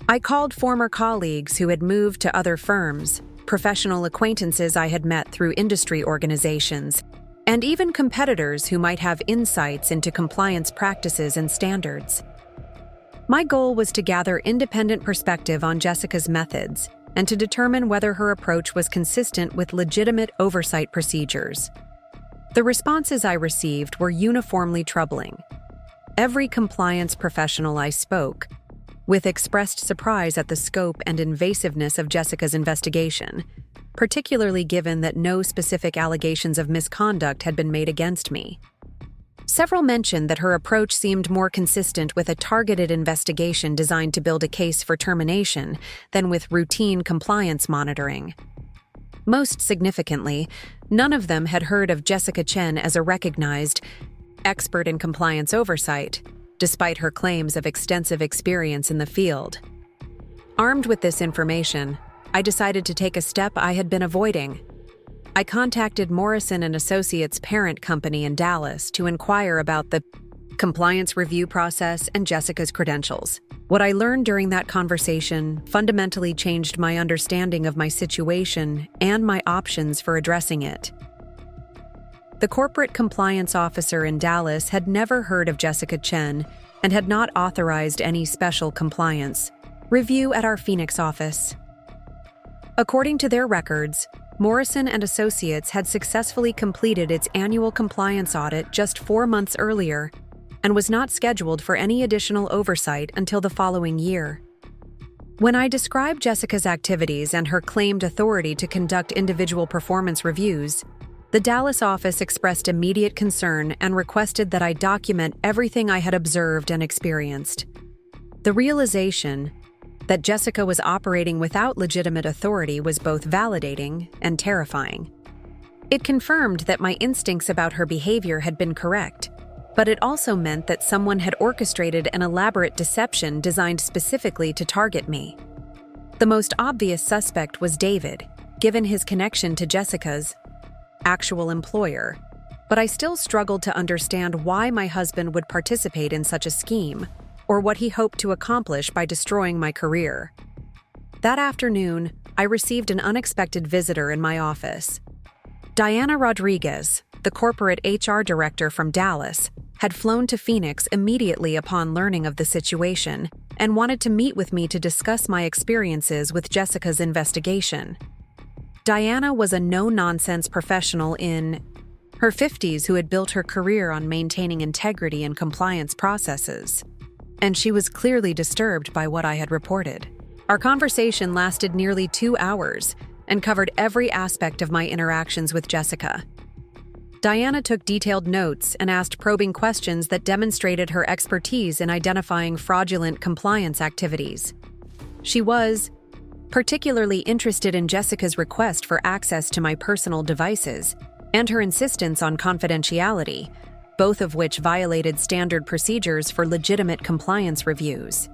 I called former colleagues who had moved to other firms, professional acquaintances I had met through industry organizations, and even competitors who might have insights into compliance practices and standards. My goal was to gather independent perspective on Jessica's methods and to determine whether her approach was consistent with legitimate oversight procedures. The responses I received were uniformly troubling. Every compliance professional I spoke with expressed surprise at the scope and invasiveness of Jessica's investigation, particularly given that no specific allegations of misconduct had been made against me. Several mentioned that her approach seemed more consistent with a targeted investigation designed to build a case for termination than with routine compliance monitoring. Most significantly, none of them had heard of Jessica Chen as a recognized expert in compliance oversight, despite her claims of extensive experience in the field. Armed with this information, I decided to take a step I had been avoiding. I contacted Morrison & Associates' parent company in Dallas to inquire about the compliance review process and Jessica's credentials. What I learned during that conversation fundamentally changed my understanding of my situation and my options for addressing it. The corporate compliance officer in Dallas had never heard of Jessica Chen and had not authorized any special compliance review at our Phoenix office. According to their records, Morrison & Associates had successfully completed its annual compliance audit just 4 months earlier and was not scheduled for any additional oversight until the following year. When I described Jessica's activities and her claimed authority to conduct individual performance reviews, the Dallas office expressed immediate concern and requested that I document everything I had observed and experienced. The realization that Jessica was operating without legitimate authority was both validating and terrifying. It confirmed that my instincts about her behavior had been correct, but it also meant that someone had orchestrated an elaborate deception designed specifically to target me. The most obvious suspect was David, given his connection to Jessica's actual employer, but I still struggled to understand why my husband would participate in such a scheme, or what he hoped to accomplish by destroying my career. That afternoon, I received an unexpected visitor in my office. Diana Rodriguez, the corporate HR director from Dallas, had flown to Phoenix immediately upon learning of the situation and wanted to meet with me to discuss my experiences with Jessica's investigation. Diana was a no-nonsense professional in her 50s who had built her career on maintaining integrity and compliance processes, and she was clearly disturbed by what I had reported. Our conversation lasted nearly 2 hours and covered every aspect of my interactions with Jessica. Diana took detailed notes and asked probing questions that demonstrated her expertise in identifying fraudulent compliance activities. She was particularly interested in Jessica's request for access to my personal devices and her insistence on confidentiality, both of which violated standard procedures for legitimate compliance reviews.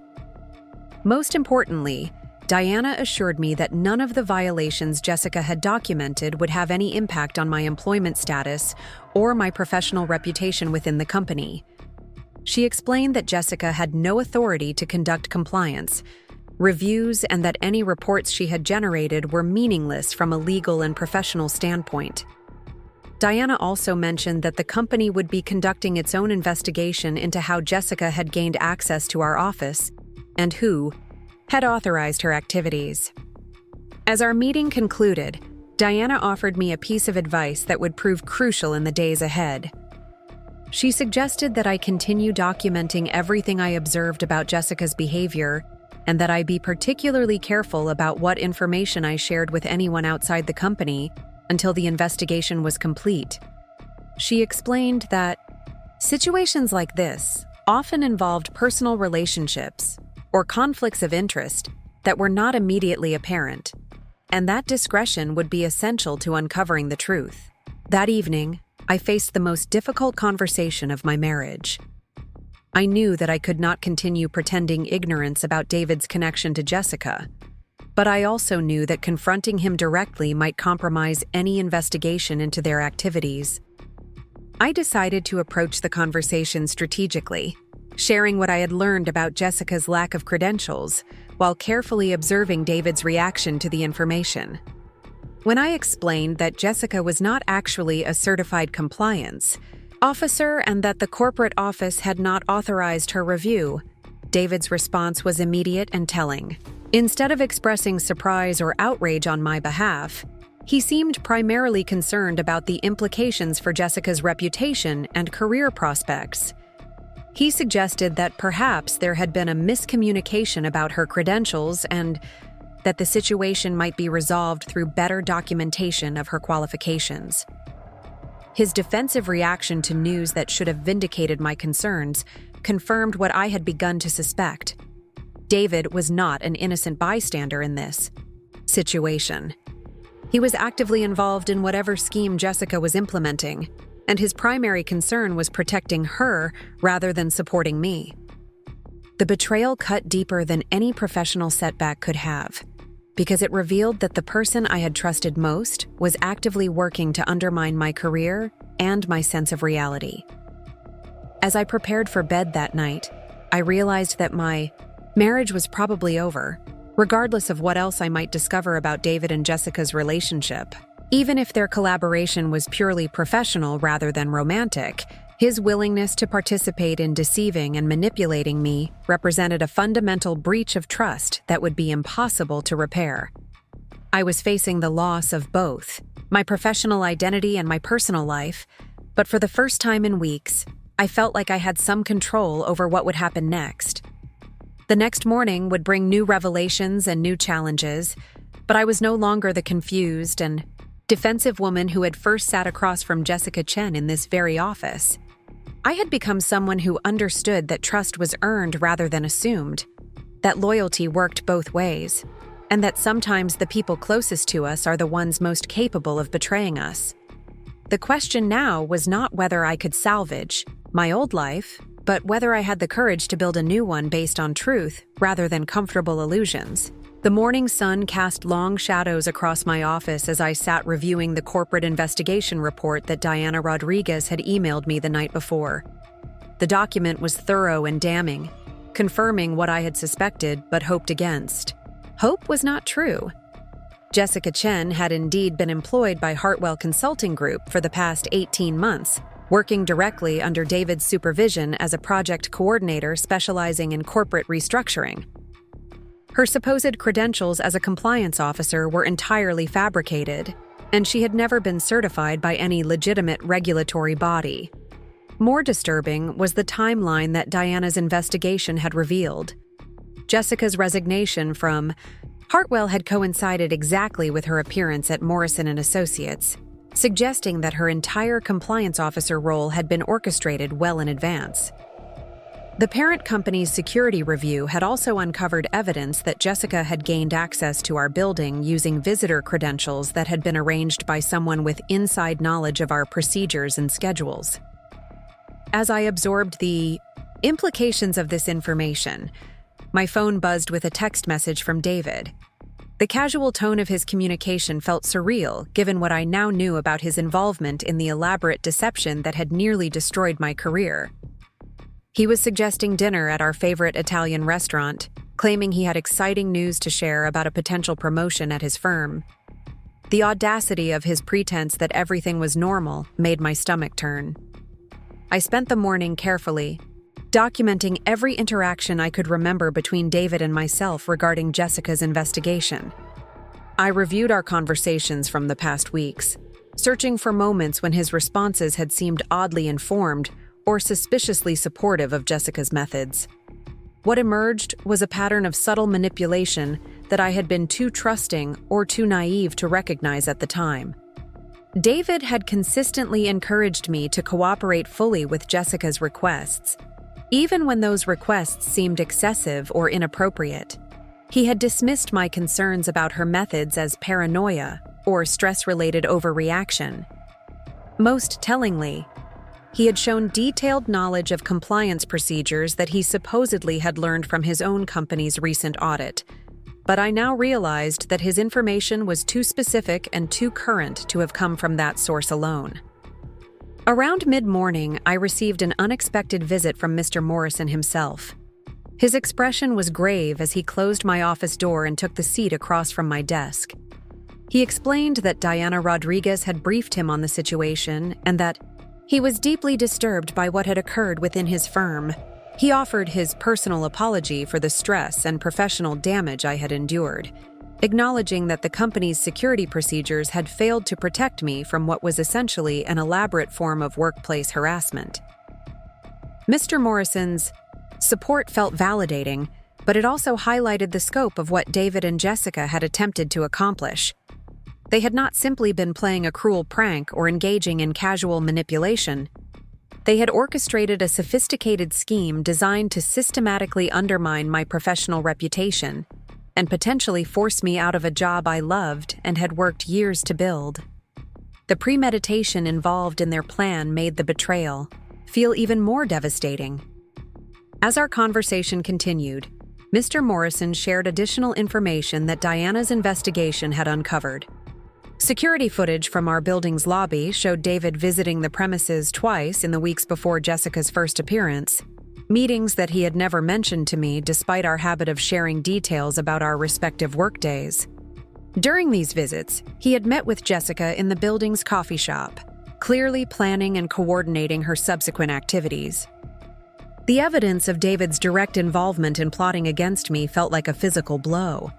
Most importantly, Diana assured me that none of the violations Jessica had documented would have any impact on my employment status or my professional reputation within the company. She explained that Jessica had no authority to conduct compliance reviews and that any reports she had generated were meaningless from a legal and professional standpoint. Diana also mentioned that the company would be conducting its own investigation into how Jessica had gained access to our office and who had authorized her activities. As our meeting concluded, Diana offered me a piece of advice that would prove crucial in the days ahead. She suggested that I continue documenting everything I observed about Jessica's behavior and that I be particularly careful about what information I shared with anyone outside the company until the investigation was complete. She explained that situations like this often involved personal relationships or conflicts of interest that were not immediately apparent, and that discretion would be essential to uncovering the truth. That evening, I faced the most difficult conversation of my marriage. I knew that I could not continue pretending ignorance about David's connection to Jessica, but I also knew that confronting him directly might compromise any investigation into their activities. I decided to approach the conversation strategically, sharing what I had learned about Jessica's lack of credentials, while carefully observing David's reaction to the information. When I explained that Jessica was not actually a certified compliance officer and that the corporate office had not authorized her review, David's response was immediate and telling. Instead of expressing surprise or outrage on my behalf, he seemed primarily concerned about the implications for Jessica's reputation and career prospects. He suggested that perhaps there had been a miscommunication about her credentials and that the situation might be resolved through better documentation of her qualifications. His defensive reaction to news that should have vindicated my concerns confirmed what I had begun to suspect. David was not an innocent bystander in this situation. He was actively involved in whatever scheme Jessica was implementing, and his primary concern was protecting her rather than supporting me. The betrayal cut deeper than any professional setback could have, because it revealed that the person I had trusted most was actively working to undermine my career and my sense of reality. As I prepared for bed that night, I realized that my marriage was probably over, regardless of what else I might discover about David and Jessica's relationship. Even if their collaboration was purely professional rather than romantic, his willingness to participate in deceiving and manipulating me represented a fundamental breach of trust that would be impossible to repair. I was facing the loss of both, my professional identity and my personal life, but for the first time in weeks, I felt like I had some control over what would happen next. The next morning would bring new revelations and new challenges, but I was no longer the confused and defensive woman who had first sat across from Jessica Chen in this very office. I had become someone who understood that trust was earned rather than assumed, that loyalty worked both ways, and that sometimes the people closest to us are the ones most capable of betraying us. The question now was not whether I could salvage my old life, but whether I had the courage to build a new one based on truth rather than comfortable illusions. The morning sun cast long shadows across my office as I sat reviewing the corporate investigation report that Diana Rodriguez had emailed me the night before. The document was thorough and damning, confirming what I had suspected but hoped against. Hope was not true. Jessica Chen had indeed been employed by Hartwell Consulting Group for the past 18 months, working directly under David's supervision as a project coordinator specializing in corporate restructuring. Her supposed credentials as a compliance officer were entirely fabricated, and she had never been certified by any legitimate regulatory body. More disturbing was the timeline that Diana's investigation had revealed. Jessica's resignation from Hartwell had coincided exactly with her appearance at Morrison & Associates, suggesting that her entire compliance officer role had been orchestrated well in advance. The parent company's security review had also uncovered evidence that Jessica had gained access to our building using visitor credentials that had been arranged by someone with inside knowledge of our procedures and schedules. As I absorbed the implications of this information, my phone buzzed with a text message from David. The casual tone of his communication felt surreal, given what I now knew about his involvement in the elaborate deception that had nearly destroyed my career. He was suggesting dinner at our favorite Italian restaurant, claiming he had exciting news to share about a potential promotion at his firm. The audacity of his pretense that everything was normal made my stomach turn. I spent the morning carefully, documenting every interaction I could remember between David and myself regarding Jessica's investigation. I reviewed our conversations from the past weeks, searching for moments when his responses had seemed oddly informed or suspiciously supportive of Jessica's methods. What emerged was a pattern of subtle manipulation that I had been too trusting or too naive to recognize at the time. David had consistently encouraged me to cooperate fully with Jessica's requests, even when those requests seemed excessive or inappropriate. He had dismissed my concerns about her methods as paranoia or stress-related overreaction. Most tellingly, he had shown detailed knowledge of compliance procedures that he supposedly had learned from his own company's recent audit. But I now realized that his information was too specific and too current to have come from that source alone. Around mid-morning, I received an unexpected visit from Mr. Morrison himself. His expression was grave as he closed my office door and took the seat across from my desk. He explained that Diana Rodriguez had briefed him on the situation and that he was deeply disturbed by what had occurred within his firm. He offered his personal apology for the stress and professional damage I had endured, acknowledging that the company's security procedures had failed to protect me from what was essentially an elaborate form of workplace harassment. Mr. Morrison's support felt validating, but it also highlighted the scope of what David and Jessica had attempted to accomplish. They had not simply been playing a cruel prank or engaging in casual manipulation. They had orchestrated a sophisticated scheme designed to systematically undermine my professional reputation and potentially force me out of a job I loved and had worked years to build. The premeditation involved in their plan made the betrayal feel even more devastating. As our conversation continued, Mr. Morrison shared additional information that Diana's investigation had uncovered. Security footage from our building's lobby showed David visiting the premises twice in the weeks before Jessica's first appearance, meetings that he had never mentioned to me despite our habit of sharing details about our respective workdays. During these visits, he had met with Jessica in the building's coffee shop, clearly planning and coordinating her subsequent activities. The evidence of David's direct involvement in plotting against me felt like a physical blow.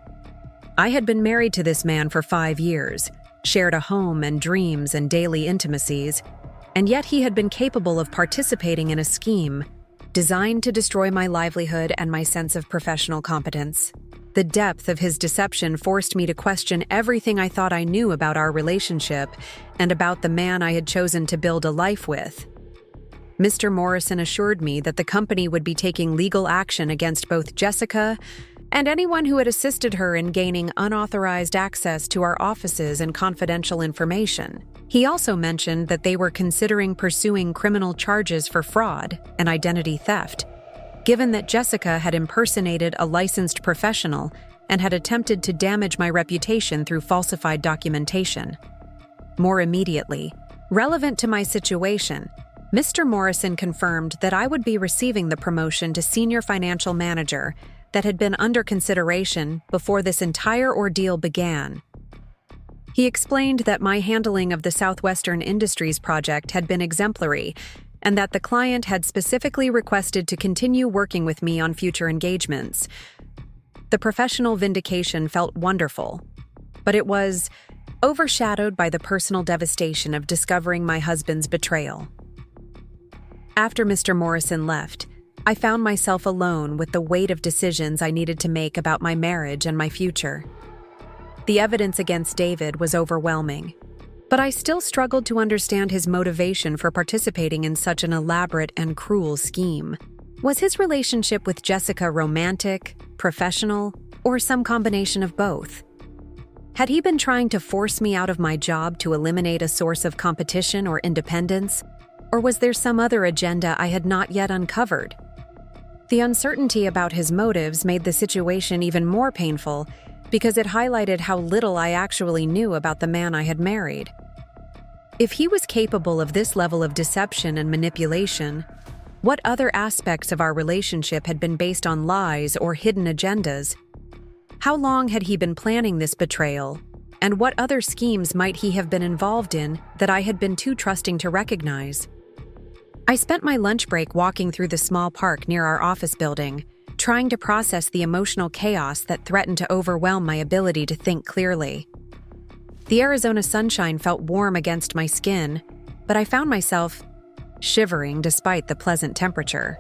I had been married to this man for 5 years, shared a home and dreams and daily intimacies, and yet he had been capable of participating in a scheme designed to destroy my livelihood and my sense of professional competence. The depth of his deception forced me to question everything I thought I knew about our relationship and about the man I had chosen to build a life with. Mr. Morrison assured me that the company would be taking legal action against both Jessica and anyone who had assisted her in gaining unauthorized access to our offices and confidential information. He also mentioned that they were considering pursuing criminal charges for fraud and identity theft, given that Jessica had impersonated a licensed professional and had attempted to damage my reputation through falsified documentation. More immediately, relevant to my situation, Mr. Morrison confirmed that I would be receiving the promotion to senior financial manager that had been under consideration before this entire ordeal began. He explained that my handling of the Southwestern Industries project had been exemplary and that the client had specifically requested to continue working with me on future engagements. The professional vindication felt wonderful, but it was overshadowed by the personal devastation of discovering my husband's betrayal. After Mr. Morrison left, I found myself alone with the weight of decisions I needed to make about my marriage and my future. The evidence against David was overwhelming, but I still struggled to understand his motivation for participating in such an elaborate and cruel scheme. Was his relationship with Jessica romantic, professional, or some combination of both? Had he been trying to force me out of my job to eliminate a source of competition or independence, or was there some other agenda I had not yet uncovered? The uncertainty about his motives made the situation even more painful because it highlighted how little I actually knew about the man I had married. If he was capable of this level of deception and manipulation, what other aspects of our relationship had been based on lies or hidden agendas? How long had he been planning this betrayal, and what other schemes might he have been involved in that I had been too trusting to recognize? I spent my lunch break walking through the small park near our office building, trying to process the emotional chaos that threatened to overwhelm my ability to think clearly. The Arizona sunshine felt warm against my skin, but I found myself shivering despite the pleasant temperature.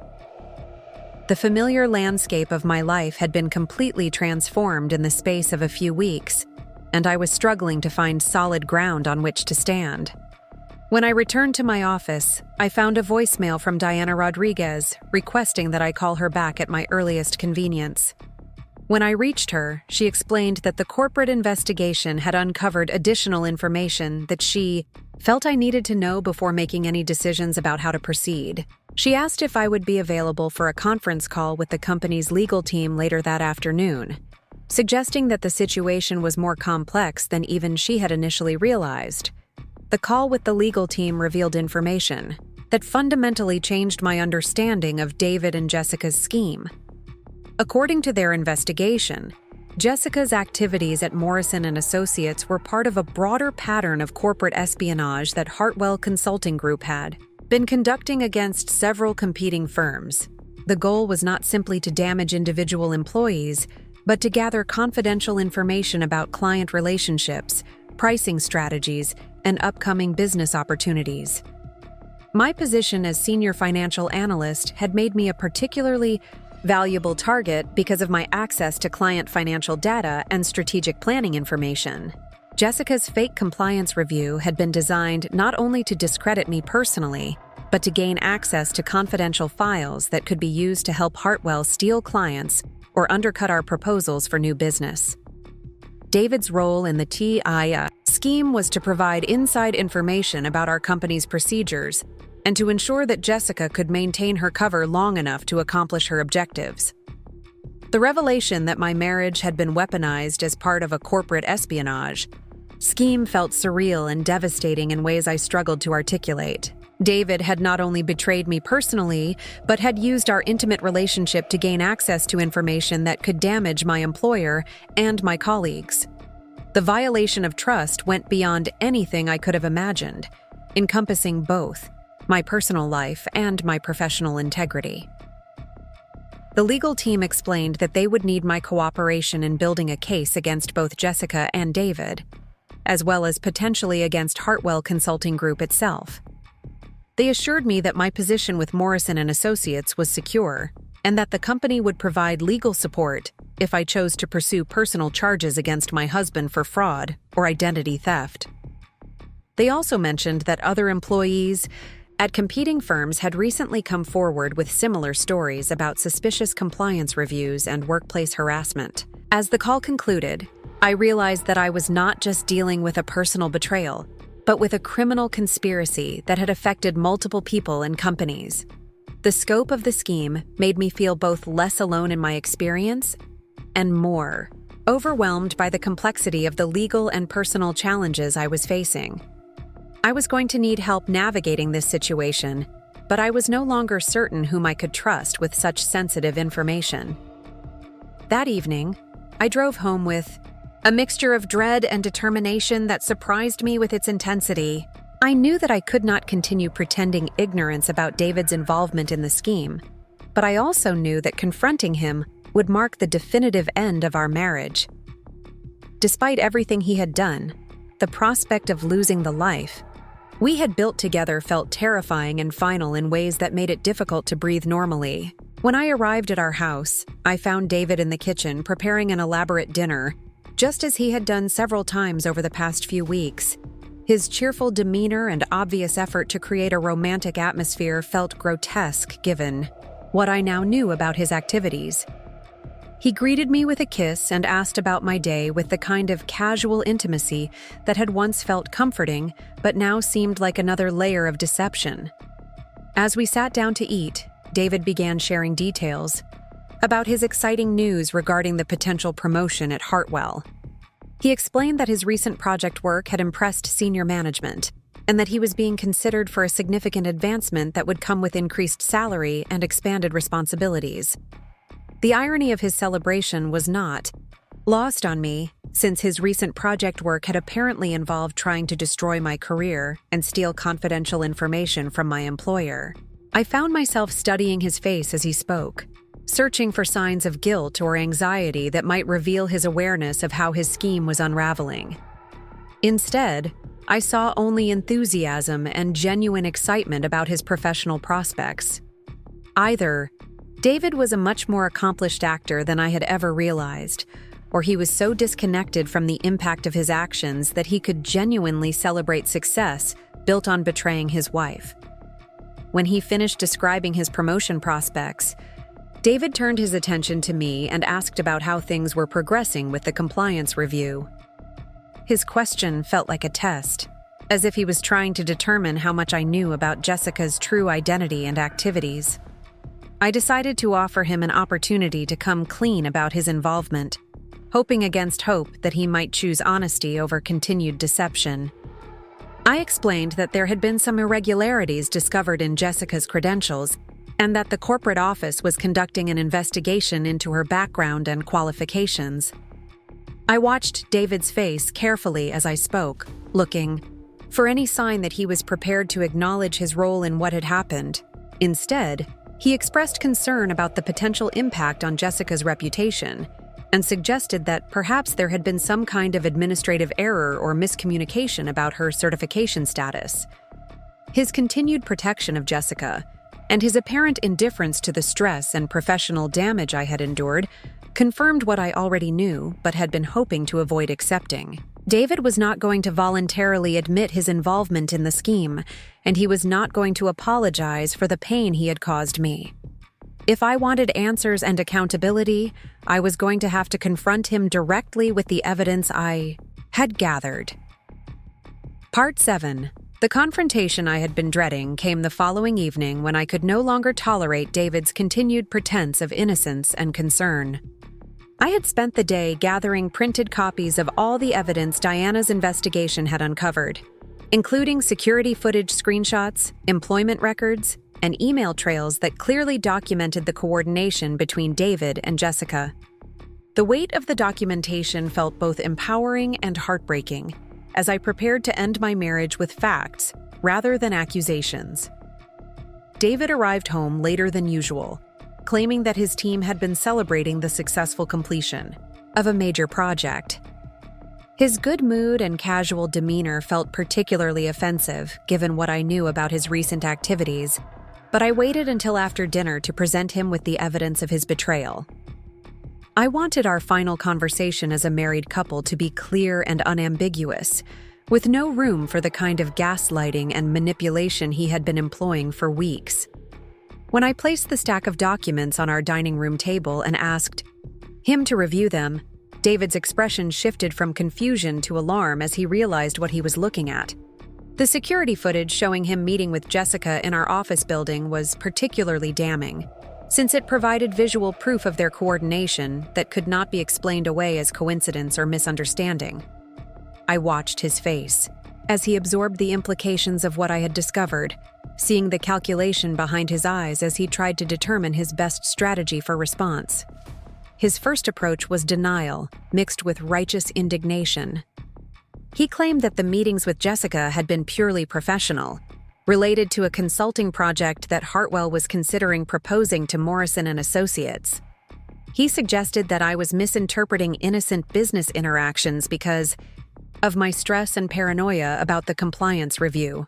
The familiar landscape of my life had been completely transformed in the space of a few weeks, and I was struggling to find solid ground on which to stand. When I returned to my office, I found a voicemail from Diana Rodriguez requesting that I call her back at my earliest convenience. When I reached her, she explained that the corporate investigation had uncovered additional information that she felt I needed to know before making any decisions about how to proceed. She asked if I would be available for a conference call with the company's legal team later that afternoon, suggesting that the situation was more complex than even she had initially realized. The call with the legal team revealed information that fundamentally changed my understanding of David and Jessica's scheme. According to their investigation, Jessica's activities at Morrison & Associates were part of a broader pattern of corporate espionage that Hartwell Consulting Group had been conducting against several competing firms. The goal was not simply to damage individual employees, but to gather confidential information about client relationships, pricing strategies, and upcoming business opportunities. My position as senior financial analyst had made me a particularly valuable target because of my access to client financial data and strategic planning information. Jessica's fake compliance review had been designed not only to discredit me personally, but to gain access to confidential files that could be used to help Hartwell steal clients or undercut our proposals for new business. David's role in the TIA scheme was to provide inside information about our company's procedures and to ensure that Jessica could maintain her cover long enough to accomplish her objectives. The revelation that my marriage had been weaponized as part of a corporate espionage scheme felt surreal and devastating in ways I struggled to articulate. David had not only betrayed me personally, but had used our intimate relationship to gain access to information that could damage my employer and my colleagues. The violation of trust went beyond anything I could have imagined, encompassing both my personal life and my professional integrity. The legal team explained that they would need my cooperation in building a case against both Jessica and David, as well as potentially against Hartwell Consulting Group itself. They assured me that my position with Morrison & Associates was secure, and that the company would provide legal support if I chose to pursue personal charges against my husband for fraud or identity theft. They also mentioned that other employees at competing firms had recently come forward with similar stories about suspicious compliance reviews and workplace harassment. As the call concluded, I realized that I was not just dealing with a personal betrayal, but with a criminal conspiracy that had affected multiple people and companies. The scope of the scheme made me feel both less alone in my experience and more overwhelmed by the complexity of the legal and personal challenges I was facing. I was going to need help navigating this situation, but I was no longer certain whom I could trust with such sensitive information. That evening, I drove home with a mixture of dread and determination that surprised me with its intensity. I knew that I could not continue pretending ignorance about David's involvement in the scheme, but I also knew that confronting him would mark the definitive end of our marriage. Despite everything he had done, the prospect of losing the life we had built together felt terrifying and final in ways that made it difficult to breathe normally. When I arrived at our house, I found David in the kitchen preparing an elaborate dinner, just as he had done several times over the past few weeks. His cheerful demeanor and obvious effort to create a romantic atmosphere felt grotesque given what I now knew about his activities. He greeted me with a kiss and asked about my day with the kind of casual intimacy that had once felt comforting, but now seemed like another layer of deception. As we sat down to eat, David began sharing details about his exciting news regarding the potential promotion at Hartwell. He explained that his recent project work had impressed senior management, and that he was being considered for a significant advancement that would come with increased salary and expanded responsibilities. The irony of his celebration was not lost on me, since his recent project work had apparently involved trying to destroy my career and steal confidential information from my employer. I found myself studying his face as he spoke, searching for signs of guilt or anxiety that might reveal his awareness of how his scheme was unraveling. Instead, I saw only enthusiasm and genuine excitement about his professional prospects. Either David was a much more accomplished actor than I had ever realized, or he was so disconnected from the impact of his actions that he could genuinely celebrate success built on betraying his wife. When he finished describing his promotion prospects, David turned his attention to me and asked about how things were progressing with the compliance review. His question felt like a test, as if he was trying to determine how much I knew about Jessica's true identity and activities. I decided to offer him an opportunity to come clean about his involvement, hoping against hope that he might choose honesty over continued deception. I explained that there had been some irregularities discovered in Jessica's credentials and that the corporate office was conducting an investigation into her background and qualifications. I watched David's face carefully as I spoke, looking for any sign that he was prepared to acknowledge his role in what had happened. Instead, he expressed concern about the potential impact on Jessica's reputation and suggested that perhaps there had been some kind of administrative error or miscommunication about her certification status. His continued protection of Jessica and his apparent indifference to the stress and professional damage I had endured confirmed what I already knew but had been hoping to avoid accepting. David was not going to voluntarily admit his involvement in the scheme, and he was not going to apologize for the pain he had caused me. If I wanted answers and accountability, I was going to have to confront him directly with the evidence I had gathered. Part 7. The confrontation I had been dreading came the following evening when I could no longer tolerate David's continued pretense of innocence and concern. I had spent the day gathering printed copies of all the evidence Diana's investigation had uncovered, including security footage screenshots, employment records, and email trails that clearly documented the coordination between David and Jessica. The weight of the documentation felt both empowering and heartbreaking as I prepared to end my marriage with facts rather than accusations. David arrived home later than usual, claiming that his team had been celebrating the successful completion of a major project. His good mood and casual demeanor felt particularly offensive given what I knew about his recent activities, but I waited until after dinner to present him with the evidence of his betrayal. I wanted our final conversation as a married couple to be clear and unambiguous, with no room for the kind of gaslighting and manipulation he had been employing for weeks. When I placed the stack of documents on our dining room table and asked him to review them, David's expression shifted from confusion to alarm as he realized what he was looking at. The security footage showing him meeting with Jessica in our office building was particularly damning, since it provided visual proof of their coordination that could not be explained away as coincidence or misunderstanding. I watched his face as he absorbed the implications of what I had discovered, seeing the calculation behind his eyes as he tried to determine his best strategy for response. His first approach was denial, mixed with righteous indignation. He claimed that the meetings with Jessica had been purely professional, related to a consulting project that Hartwell was considering proposing to Morrison and Associates. He suggested that I was misinterpreting innocent business interactions because of my stress and paranoia about the compliance review.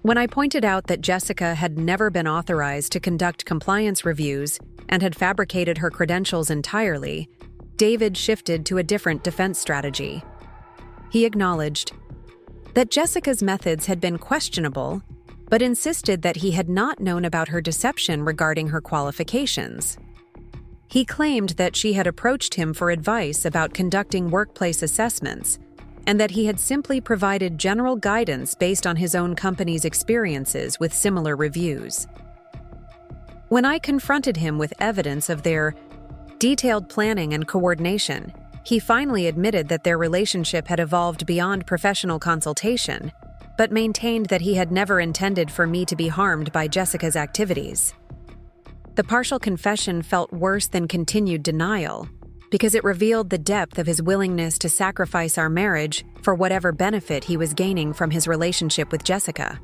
When I pointed out that Jessica had never been authorized to conduct compliance reviews and had fabricated her credentials entirely, David shifted to a different defense strategy. He acknowledged that Jessica's methods had been questionable, but insisted that he had not known about her deception regarding her qualifications. He claimed that she had approached him for advice about conducting workplace assessments, and that he had simply provided general guidance based on his own company's experiences with similar reviews. When I confronted him with evidence of their detailed planning and coordination, he finally admitted that their relationship had evolved beyond professional consultation, but maintained that he had never intended for me to be harmed by Jessica's activities. The partial confession felt worse than continued denial, because it revealed the depth of his willingness to sacrifice our marriage for whatever benefit he was gaining from his relationship with Jessica.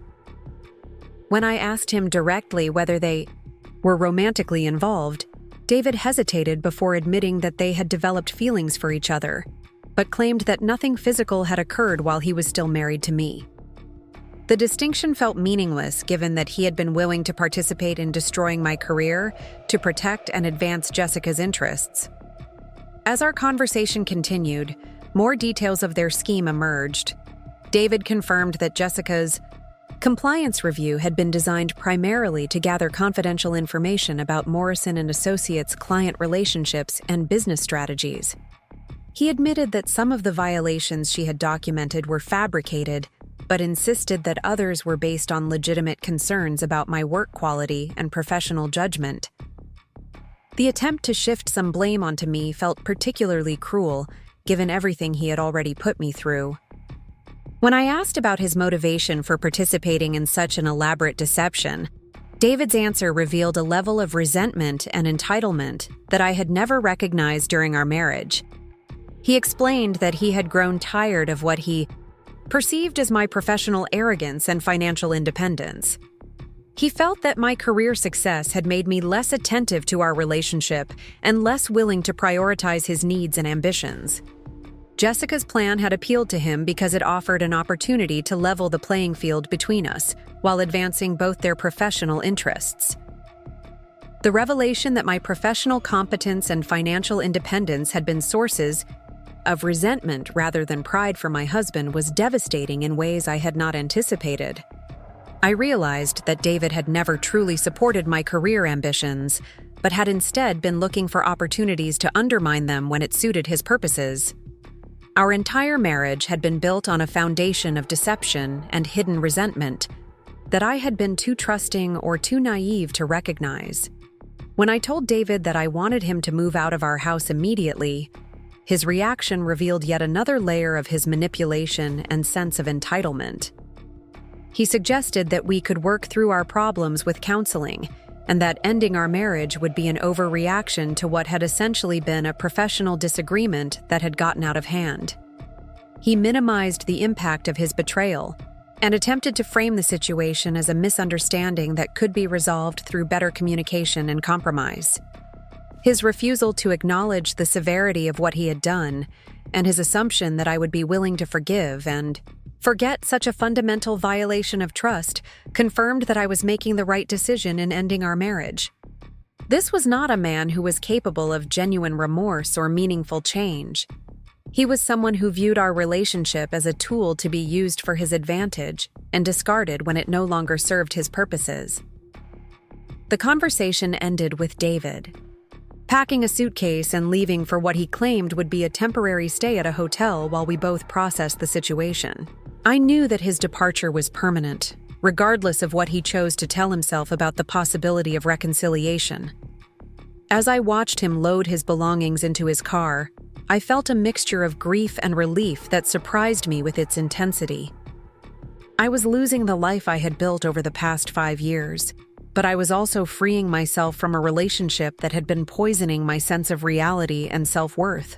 When I asked him directly whether they were romantically involved, David hesitated before admitting that they had developed feelings for each other, but claimed that nothing physical had occurred while he was still married to me. The distinction felt meaningless given that he had been willing to participate in destroying my career to protect and advance Jessica's interests. As our conversation continued, more details of their scheme emerged. David confirmed that Jessica's Compliance Review had been designed primarily to gather confidential information about Morrison and Associates' client relationships and business strategies. He admitted that some of the violations she had documented were fabricated, but insisted that others were based on legitimate concerns about my work quality and professional judgment. The attempt to shift some blame onto me felt particularly cruel, given everything he had already put me through. When I asked about his motivation for participating in such an elaborate deception, David's answer revealed a level of resentment and entitlement that I had never recognized during our marriage. He explained that he had grown tired of what he perceived as my professional arrogance and financial independence. He felt that my career success had made me less attentive to our relationship and less willing to prioritize his needs and ambitions. Jessica's plan had appealed to him because it offered an opportunity to level the playing field between us, while advancing both their professional interests. The revelation that my professional competence and financial independence had been sources of resentment rather than pride for my husband was devastating in ways I had not anticipated. I realized that David had never truly supported my career ambitions, but had instead been looking for opportunities to undermine them when it suited his purposes. Our entire marriage had been built on a foundation of deception and hidden resentment that I had been too trusting or too naive to recognize. When I told David that I wanted him to move out of our house immediately, his reaction revealed yet another layer of his manipulation and sense of entitlement. He suggested that we could work through our problems with counseling, and that ending our marriage would be an overreaction to what had essentially been a professional disagreement that had gotten out of hand. He minimized the impact of his betrayal and attempted to frame the situation as a misunderstanding that could be resolved through better communication and compromise. His refusal to acknowledge the severity of what he had done, and his assumption that I would be willing to forgive and forget such a fundamental violation of trust, confirmed that I was making the right decision in ending our marriage. This was not a man who was capable of genuine remorse or meaningful change. He was someone who viewed our relationship as a tool to be used for his advantage and discarded when it no longer served his purposes. The conversation ended with David packing a suitcase and leaving for what he claimed would be a temporary stay at a hotel while we both processed the situation. I knew that his departure was permanent, regardless of what he chose to tell himself about the possibility of reconciliation. As I watched him load his belongings into his car, I felt a mixture of grief and relief that surprised me with its intensity. I was losing the life I had built over the past 5 years, but I was also freeing myself from a relationship that had been poisoning my sense of reality and self-worth.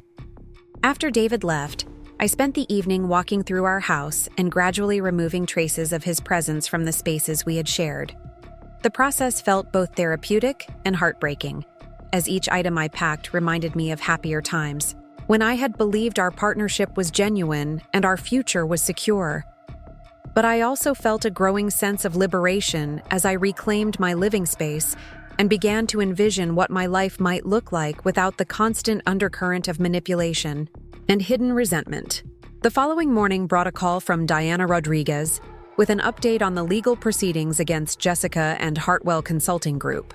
After David left, I spent the evening walking through our house and gradually removing traces of his presence from the spaces we had shared. The process felt both therapeutic and heartbreaking, as each item I packed reminded me of happier times, when I had believed our partnership was genuine and our future was secure. But I also felt a growing sense of liberation as I reclaimed my living space and began to envision what my life might look like without the constant undercurrent of manipulation and hidden resentment. The following morning brought a call from Diana Rodriguez with an update on the legal proceedings against Jessica and Hartwell Consulting Group.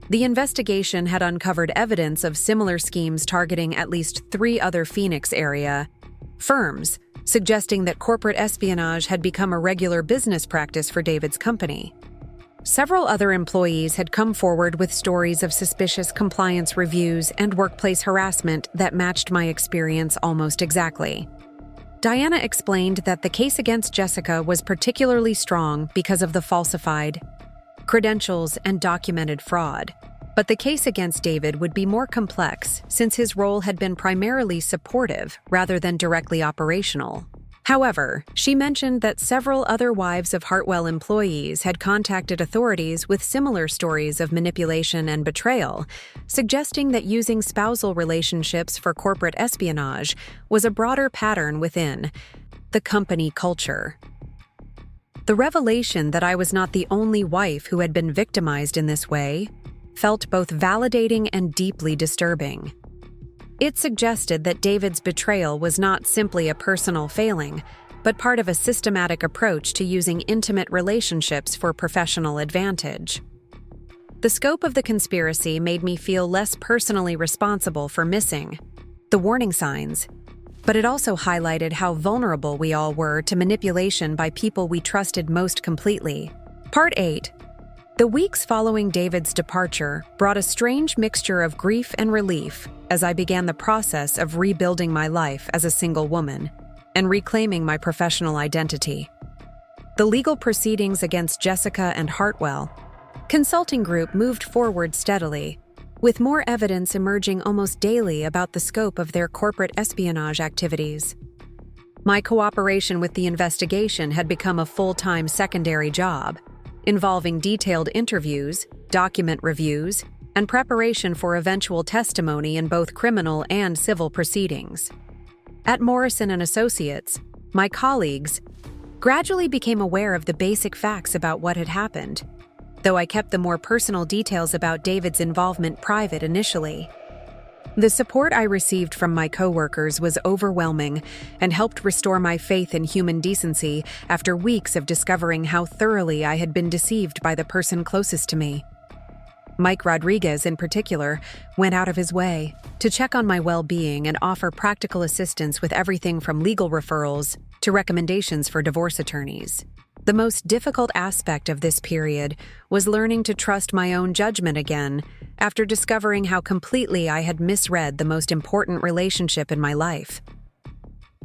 The investigation had uncovered evidence of similar schemes targeting at least 3 other Phoenix area firms, suggesting that corporate espionage had become a regular business practice for David's company. Several other employees had come forward with stories of suspicious compliance reviews and workplace harassment that matched my experience almost exactly. Diana explained that the case against Jessica was particularly strong because of the falsified credentials and documented fraud, but the case against David would be more complex since his role had been primarily supportive rather than directly operational. However, she mentioned that several other wives of Hartwell employees had contacted authorities with similar stories of manipulation and betrayal, suggesting that using spousal relationships for corporate espionage was a broader pattern within the company culture. The revelation that I was not the only wife who had been victimized in this way felt both validating and deeply disturbing. It suggested that David's betrayal was not simply a personal failing, but part of a systematic approach to using intimate relationships for professional advantage. The scope of the conspiracy made me feel less personally responsible for missing the warning signs, but it also highlighted how vulnerable we all were to manipulation by people we trusted most completely. Part 8. The weeks following David's departure brought a strange mixture of grief and relief as I began the process of rebuilding my life as a single woman and reclaiming my professional identity. The legal proceedings against Jessica and Hartwell Consulting Group moved forward steadily, with more evidence emerging almost daily about the scope of their corporate espionage activities. My cooperation with the investigation had become a full-time secondary job, involving detailed interviews, document reviews, and preparation for eventual testimony in both criminal and civil proceedings. At Morrison & Associates, my colleagues gradually became aware of the basic facts about what had happened, though I kept the more personal details about David's involvement private initially. The support I received from my coworkers was overwhelming and helped restore my faith in human decency after weeks of discovering how thoroughly I had been deceived by the person closest to me. Mike Rodriguez, in particular, went out of his way to check on my well-being and offer practical assistance with everything from legal referrals to recommendations for divorce attorneys. The most difficult aspect of this period was learning to trust my own judgment again after discovering how completely I had misread the most important relationship in my life.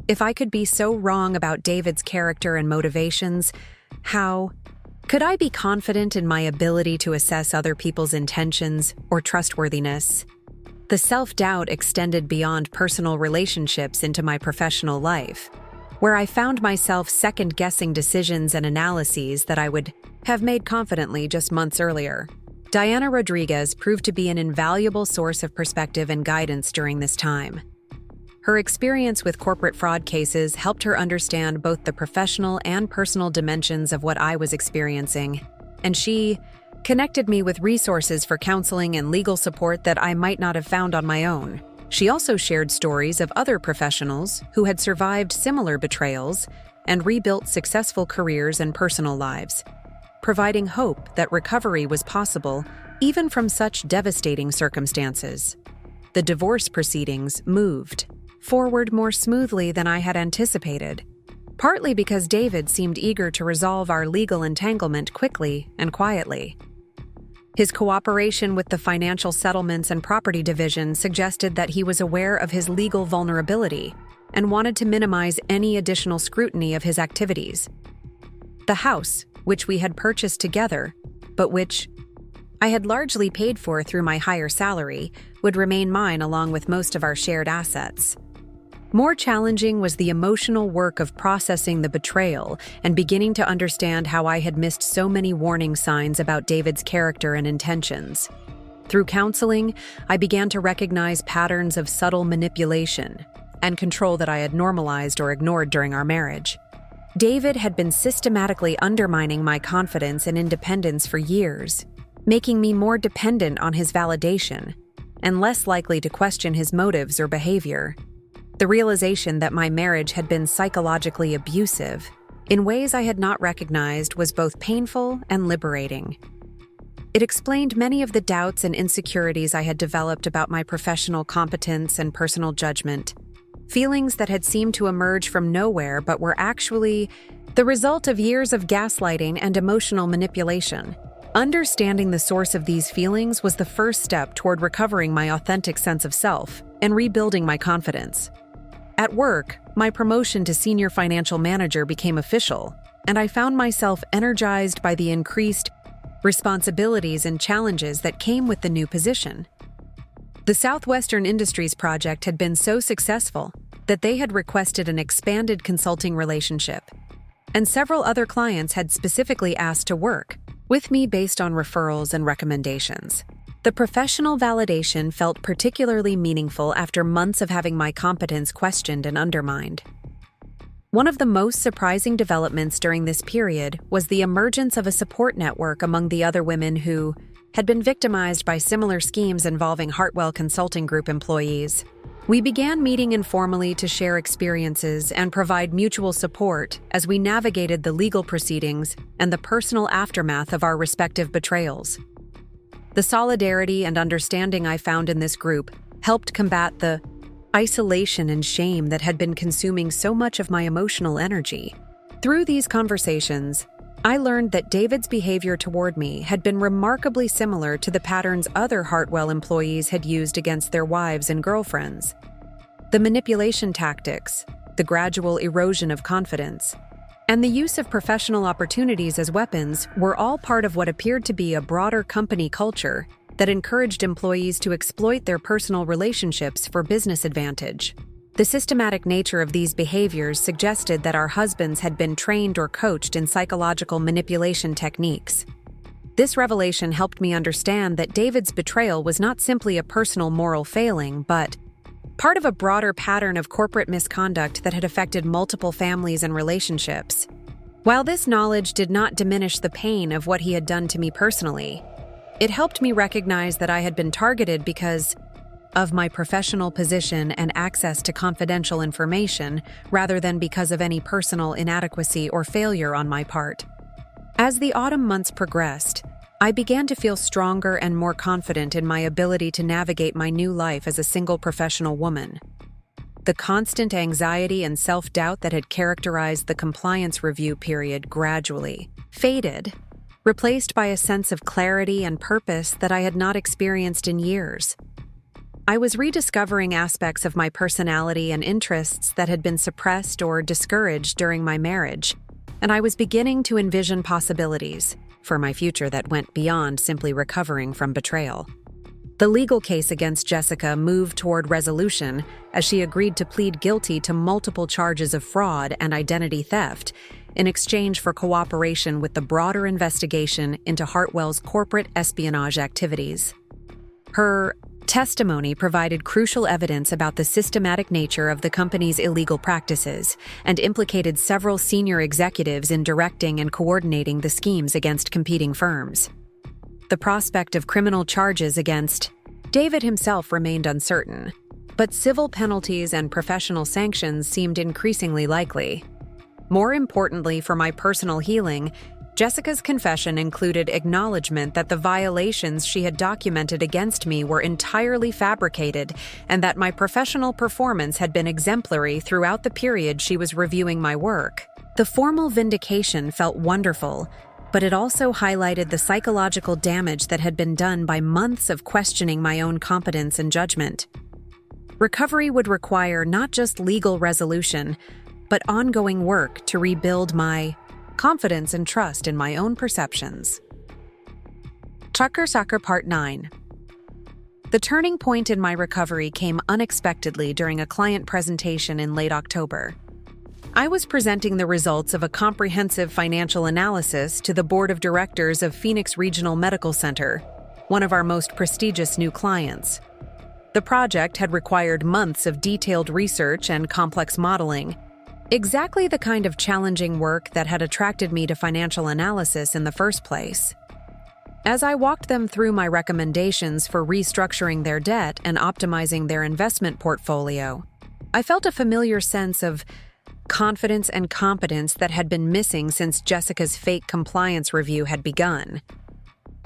If I could be so wrong about David's character and motivations, how could I be confident in my ability to assess other people's intentions or trustworthiness? The self-doubt extended beyond personal relationships into my professional life, where I found myself second-guessing decisions and analyses that I would have made confidently just months earlier. Diana Rodriguez proved to be an invaluable source of perspective and guidance during this time. Her experience with corporate fraud cases helped her understand both the professional and personal dimensions of what I was experiencing, and she connected me with resources for counseling and legal support that I might not have found on my own. She also shared stories of other professionals who had survived similar betrayals and rebuilt successful careers and personal lives, providing hope that recovery was possible even from such devastating circumstances. The divorce proceedings moved forward more smoothly than I had anticipated, partly because David seemed eager to resolve our legal entanglement quickly and quietly. His cooperation with the financial settlements and property division suggested that he was aware of his legal vulnerability and wanted to minimize any additional scrutiny of his activities. The house, which we had purchased together, but which I had largely paid for through my higher salary, would remain mine along with most of our shared assets. More challenging was the emotional work of processing the betrayal and beginning to understand how I had missed so many warning signs about David's character and intentions. Through counseling, I began to recognize patterns of subtle manipulation and control that I had normalized or ignored during our marriage. David had been systematically undermining my confidence and independence for years, making me more dependent on his validation and less likely to question his motives or behavior. The realization that my marriage had been psychologically abusive in ways I had not recognized was both painful and liberating. It explained many of the doubts and insecurities I had developed about my professional competence and personal judgment, feelings that had seemed to emerge from nowhere but were actually the result of years of gaslighting and emotional manipulation. Understanding the source of these feelings was the first step toward recovering my authentic sense of self and rebuilding my confidence. At work, my promotion to senior financial manager became official, and I found myself energized by the increased responsibilities and challenges that came with the new position. The Southwestern Industries project had been so successful that they had requested an expanded consulting relationship, and several other clients had specifically asked to work with me based on referrals and recommendations. The professional validation felt particularly meaningful after months of having my competence questioned and undermined. One of the most surprising developments during this period was the emergence of a support network among the other women who had been victimized by similar schemes involving Hartwell Consulting Group employees. We began meeting informally to share experiences and provide mutual support as we navigated the legal proceedings and the personal aftermath of our respective betrayals. The solidarity and understanding I found in this group helped combat the isolation and shame that had been consuming so much of my emotional energy. Through these conversations, I learned that David's behavior toward me had been remarkably similar to the patterns other Hartwell employees had used against their wives and girlfriends. The manipulation tactics, the gradual erosion of confidence, and the use of professional opportunities as weapons were all part of what appeared to be a broader company culture that encouraged employees to exploit their personal relationships for business advantage. The systematic nature of these behaviors suggested that our husbands had been trained or coached in psychological manipulation techniques. This revelation helped me understand that David's betrayal was not simply a personal moral failing, but part of a broader pattern of corporate misconduct that had affected multiple families and relationships. While this knowledge did not diminish the pain of what he had done to me personally, it helped me recognize that I had been targeted because of my professional position and access to confidential information, rather than because of any personal inadequacy or failure on my part. As the autumn months progressed, I began to feel stronger and more confident in my ability to navigate my new life as a single professional woman. The constant anxiety and self-doubt that had characterized the compliance review period gradually faded, replaced by a sense of clarity and purpose that I had not experienced in years. I was rediscovering aspects of my personality and interests that had been suppressed or discouraged during my marriage, and I was beginning to envision possibilities for my future that went beyond simply recovering from betrayal. The legal case against Jessica moved toward resolution as she agreed to plead guilty to multiple charges of fraud and identity theft in exchange for cooperation with the broader investigation into Hartwell's corporate espionage activities. Her testimony provided crucial evidence about the systematic nature of the company's illegal practices and implicated several senior executives in directing and coordinating the schemes against competing firms. The prospect of criminal charges against David himself remained uncertain, but civil penalties and professional sanctions seemed increasingly likely. More importantly for my personal healing, Jessica's confession included acknowledgement that the violations she had documented against me were entirely fabricated and that my professional performance had been exemplary throughout the period she was reviewing my work. The formal vindication felt wonderful, but it also highlighted the psychological damage that had been done by months of questioning my own competence and judgment. Recovery would require not just legal resolution, but ongoing work to rebuild my confidence and trust in my own perceptions. Sucker Part 9. The turning point in my recovery came unexpectedly during a client presentation in late October. I was presenting the results of a comprehensive financial analysis to the board of directors of Phoenix Regional Medical Center, one of our most prestigious new clients. The project had required months of detailed research and complex modeling, exactly the kind of challenging work that had attracted me to financial analysis in the first place. As I walked them through my recommendations for restructuring their debt and optimizing their investment portfolio, I felt a familiar sense of confidence and competence that had been missing since Jessica's fake compliance review had begun.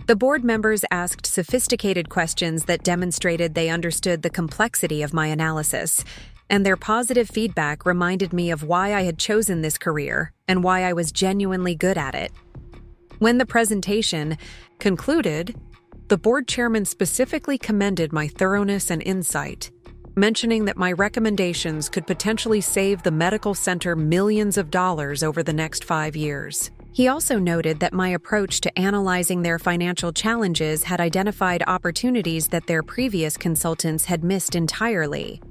The board members asked sophisticated questions that demonstrated they understood the complexity of my analysis, and their positive feedback reminded me of why I had chosen this career and why I was genuinely good at it. When the presentation concluded, the board chairman specifically commended my thoroughness and insight, mentioning that my recommendations could potentially save the medical center millions of dollars over the next 5 years. He also noted that my approach to analyzing their financial challenges had identified opportunities that their previous consultants had missed entirely.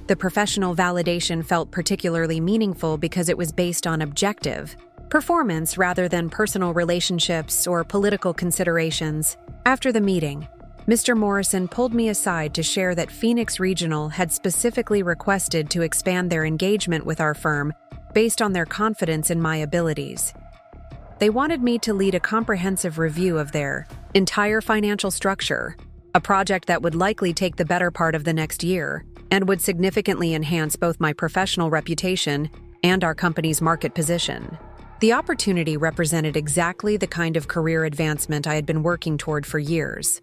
The professional validation felt particularly meaningful because it was based on objective performance rather than personal relationships or political considerations. After the meeting, Mr. Morrison pulled me aside to share that Phoenix Regional had specifically requested to expand their engagement with our firm based on their confidence in my abilities. They wanted me to lead a comprehensive review of their entire financial structure, a project that would likely take the better part of the next year. and would significantly enhance both my professional reputation and our company's market position. The opportunity represented exactly the kind of career advancement I had been working toward for years.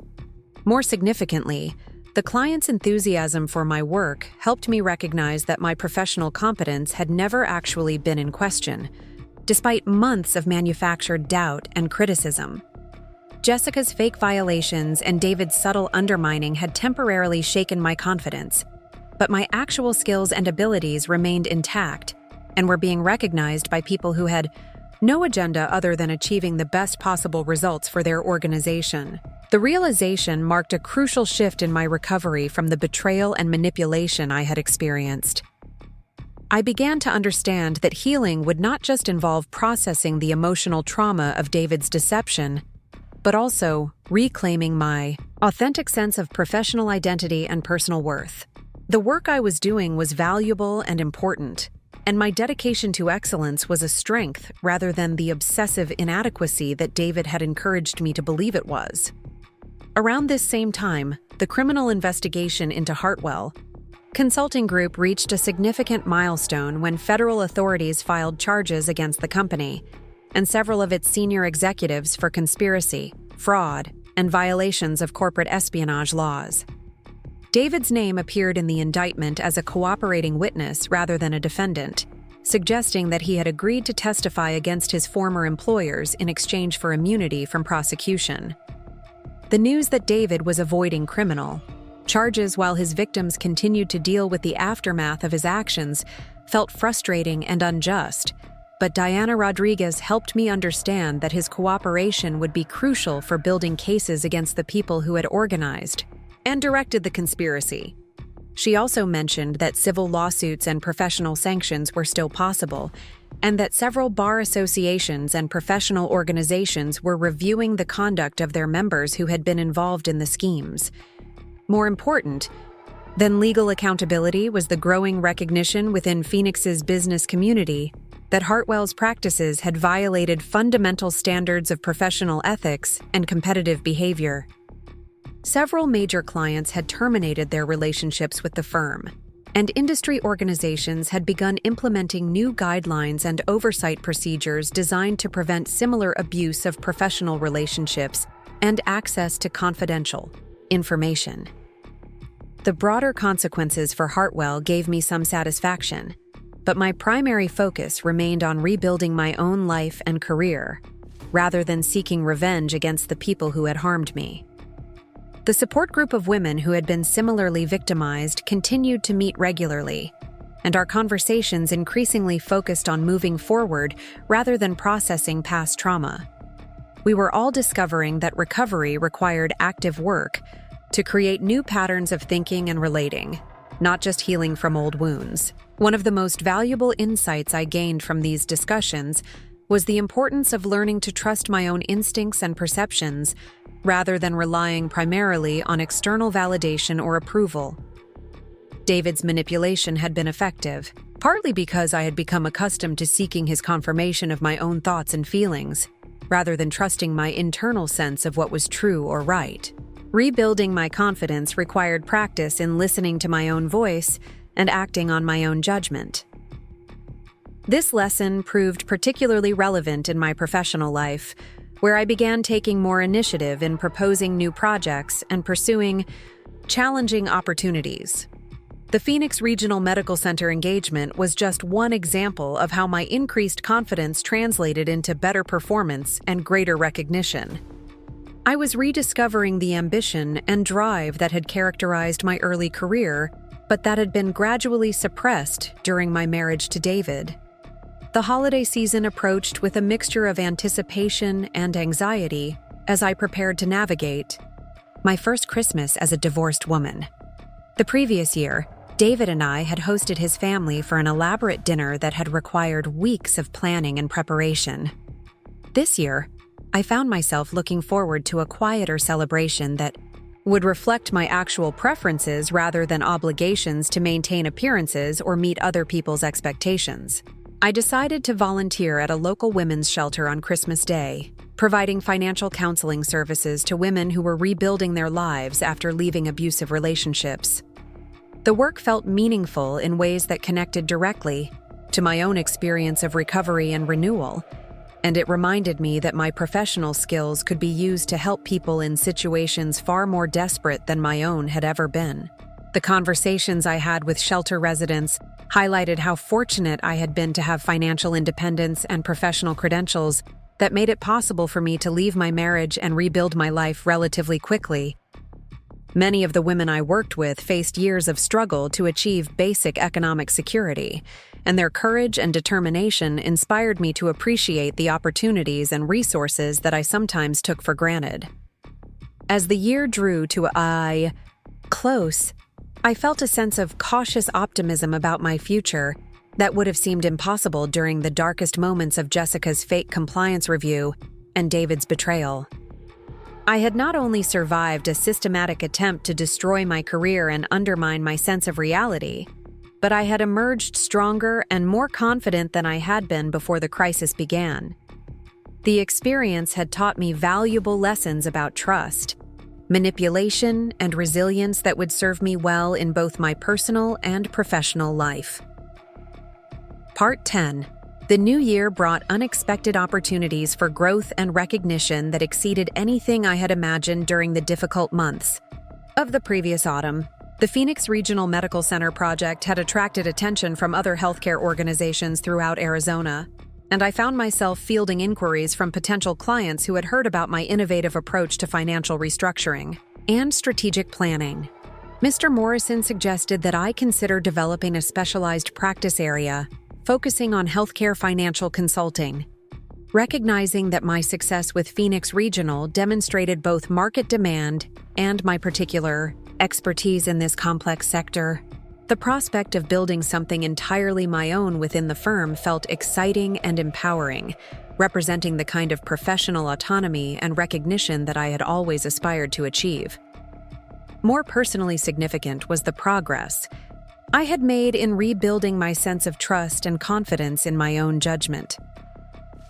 More significantly, the client's enthusiasm for my work helped me recognize that my professional competence had never actually been in question, despite months of manufactured doubt and criticism. Jessica's fake violations and David's subtle undermining had temporarily shaken my confidence, but my actual skills and abilities remained intact and were being recognized by people who had no agenda other than achieving the best possible results for their organization. The realization marked a crucial shift in my recovery from the betrayal and manipulation I had experienced. I began to understand that healing would not just involve processing the emotional trauma of David's deception, but also reclaiming my authentic sense of professional identity and personal worth. The work I was doing was valuable and important, and my dedication to excellence was a strength rather than the obsessive inadequacy that David had encouraged me to believe it was. Around this same time, the criminal investigation into Hartwell Consulting Group reached a significant milestone when federal authorities filed charges against the company and several of its senior executives for conspiracy, fraud, and violations of corporate espionage laws. David's name appeared in the indictment as a cooperating witness rather than a defendant, suggesting that he had agreed to testify against his former employers in exchange for immunity from prosecution. The news that David was avoiding criminal charges while his victims continued to deal with the aftermath of his actions felt frustrating and unjust, but Diana Rodriguez helped me understand that his cooperation would be crucial for building cases against the people who had organized and directed the conspiracy. She also mentioned that civil lawsuits and professional sanctions were still possible, and that several bar associations and professional organizations were reviewing the conduct of their members who had been involved in the schemes. More important than legal accountability was the growing recognition within Phoenix's business community that Hartwell's practices had violated fundamental standards of professional ethics and competitive behavior. Several major clients had terminated their relationships with the firm, and industry organizations had begun implementing new guidelines and oversight procedures designed to prevent similar abuse of professional relationships and access to confidential information. The broader consequences for Hartwell gave me some satisfaction, but my primary focus remained on rebuilding my own life and career, rather than seeking revenge against the people who had harmed me. The support group of women who had been similarly victimized continued to meet regularly, and our conversations increasingly focused on moving forward rather than processing past trauma. We were all discovering that recovery required active work to create new patterns of thinking and relating, not just healing from old wounds. One of the most valuable insights I gained from these discussions was the importance of learning to trust my own instincts and perceptions rather than relying primarily on external validation or approval. David's manipulation had been effective, partly because I had become accustomed to seeking his confirmation of my own thoughts and feelings, rather than trusting my internal sense of what was true or right. Rebuilding my confidence required practice in listening to my own voice and acting on my own judgment. This lesson proved particularly relevant in my professional life, where I began taking more initiative in proposing new projects and pursuing challenging opportunities. The Phoenix Regional Medical Center engagement was just one example of how my increased confidence translated into better performance and greater recognition. I was rediscovering the ambition and drive that had characterized my early career, but that had been gradually suppressed during my marriage to David. The holiday season approached with a mixture of anticipation and anxiety as I prepared to navigate my first Christmas as a divorced woman. The previous year, David and I had hosted his family for an elaborate dinner that had required weeks of planning and preparation. This year, I found myself looking forward to a quieter celebration that would reflect my actual preferences rather than obligations to maintain appearances or meet other people's expectations. I decided to volunteer at a local women's shelter on Christmas Day, providing financial counseling services to women who were rebuilding their lives after leaving abusive relationships. The work felt meaningful in ways that connected directly to my own experience of recovery and renewal, and it reminded me that my professional skills could be used to help people in situations far more desperate than my own had ever been. The conversations I had with shelter residents highlighted how fortunate I had been to have financial independence and professional credentials that made it possible for me to leave my marriage and rebuild my life relatively quickly. Many of the women I worked with faced years of struggle to achieve basic economic security, and their courage and determination inspired me to appreciate the opportunities and resources that I sometimes took for granted. As the year drew to a close, I felt a sense of cautious optimism about my future that would have seemed impossible during the darkest moments of Jessica's fake compliance review and David's betrayal. I had not only survived a systematic attempt to destroy my career and undermine my sense of reality, but I had emerged stronger and more confident than I had been before the crisis began. The experience had taught me valuable lessons about trust, manipulation, and resilience that would serve me well in both my personal and professional life. Part 10. The new year brought unexpected opportunities for growth and recognition that exceeded anything I had imagined during the difficult months of the previous autumn. The Phoenix Regional Medical Center project had attracted attention from other healthcare organizations throughout Arizona, and I found myself fielding inquiries from potential clients who had heard about my innovative approach to financial restructuring and strategic planning. Mr. Morrison suggested that I consider developing a specialized practice area focusing on healthcare financial consulting. Recognizing that my success with Phoenix Regional demonstrated both market demand and my particular expertise in this complex sector, the prospect of building something entirely my own within the firm felt exciting and empowering, representing the kind of professional autonomy and recognition that I had always aspired to achieve. More personally significant was the progress I had made in rebuilding my sense of trust and confidence in my own judgment.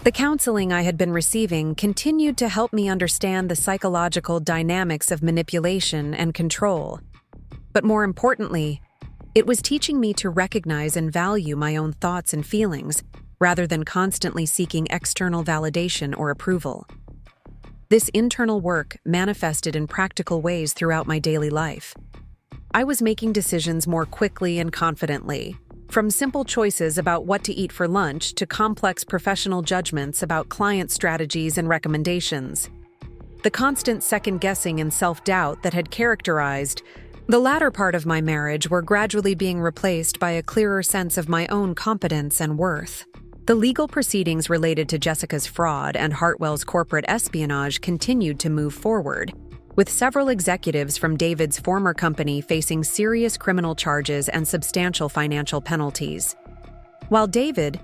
The counseling I had been receiving continued to help me understand the psychological dynamics of manipulation and control. But more importantly, it was teaching me to recognize and value my own thoughts and feelings, rather than constantly seeking external validation or approval. This internal work manifested in practical ways throughout my daily life. I was making decisions more quickly and confidently, from simple choices about what to eat for lunch to complex professional judgments about client strategies and recommendations. The constant second-guessing and self-doubt that had characterized the latter part of my marriage were gradually being replaced by a clearer sense of my own competence and worth. The legal proceedings related to Jessica's fraud and Hartwell's corporate espionage continued to move forward, with several executives from David's former company facing serious criminal charges and substantial financial penalties. While David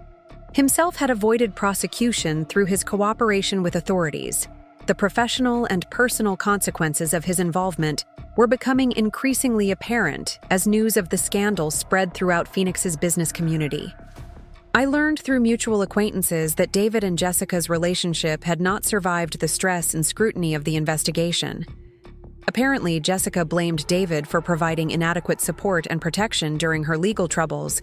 himself had avoided prosecution through his cooperation with authorities, the professional and personal consequences of his involvement were becoming increasingly apparent as news of the scandal spread throughout Phoenix's business community. I learned through mutual acquaintances that David and Jessica's relationship had not survived the stress and scrutiny of the investigation. Apparently, Jessica blamed David for providing inadequate support and protection during her legal troubles,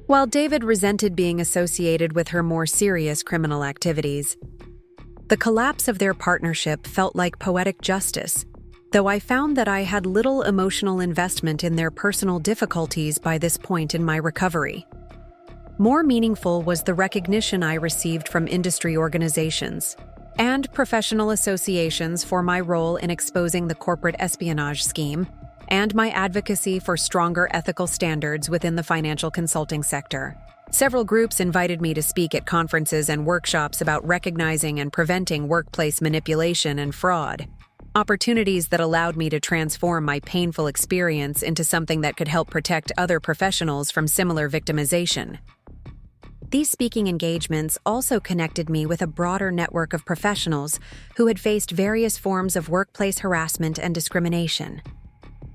while David resented being associated with her more serious criminal activities. The collapse of their partnership felt like poetic justice, though I found that I had little emotional investment in their personal difficulties by this point in my recovery. More meaningful was the recognition I received from industry organizations and professional associations for my role in exposing the corporate espionage scheme and my advocacy for stronger ethical standards within the financial consulting sector. Several groups invited me to speak at conferences and workshops about recognizing and preventing workplace manipulation and fraud, opportunities that allowed me to transform my painful experience into something that could help protect other professionals from similar victimization. These speaking engagements also connected me with a broader network of professionals who had faced various forms of workplace harassment and discrimination.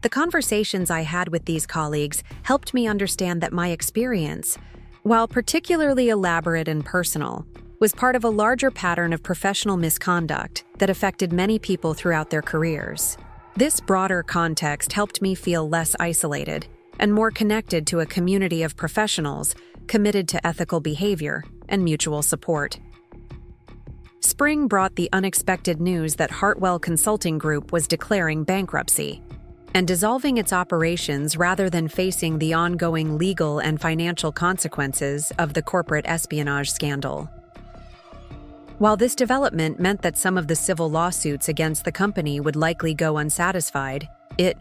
The conversations I had with these colleagues helped me understand that my experience, while particularly elaborate and personal, was part of a larger pattern of professional misconduct that affected many people throughout their careers. This broader context helped me feel less isolated and more connected to a community of professionals committed to ethical behavior and mutual support. Spring brought the unexpected news that Hartwell Consulting Group was declaring bankruptcy and dissolving its operations rather than facing the ongoing legal and financial consequences of the corporate espionage scandal. While this development meant that some of the civil lawsuits against the company would likely go unsatisfied, it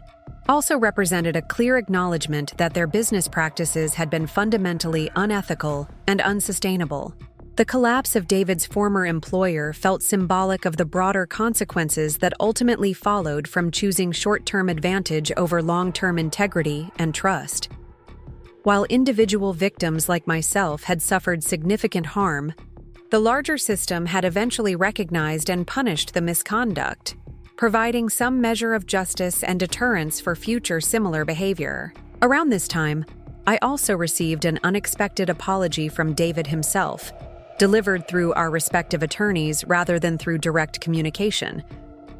also represented a clear acknowledgement that their business practices had been fundamentally unethical and unsustainable. The collapse of David's former employer felt symbolic of the broader consequences that ultimately followed from choosing short-term advantage over long-term integrity and trust. While individual victims like myself had suffered significant harm, the larger system had eventually recognized and punished the misconduct, providing some measure of justice and deterrence for future similar behavior. Around this time, I also received an unexpected apology from David himself, delivered through our respective attorneys rather than through direct communication.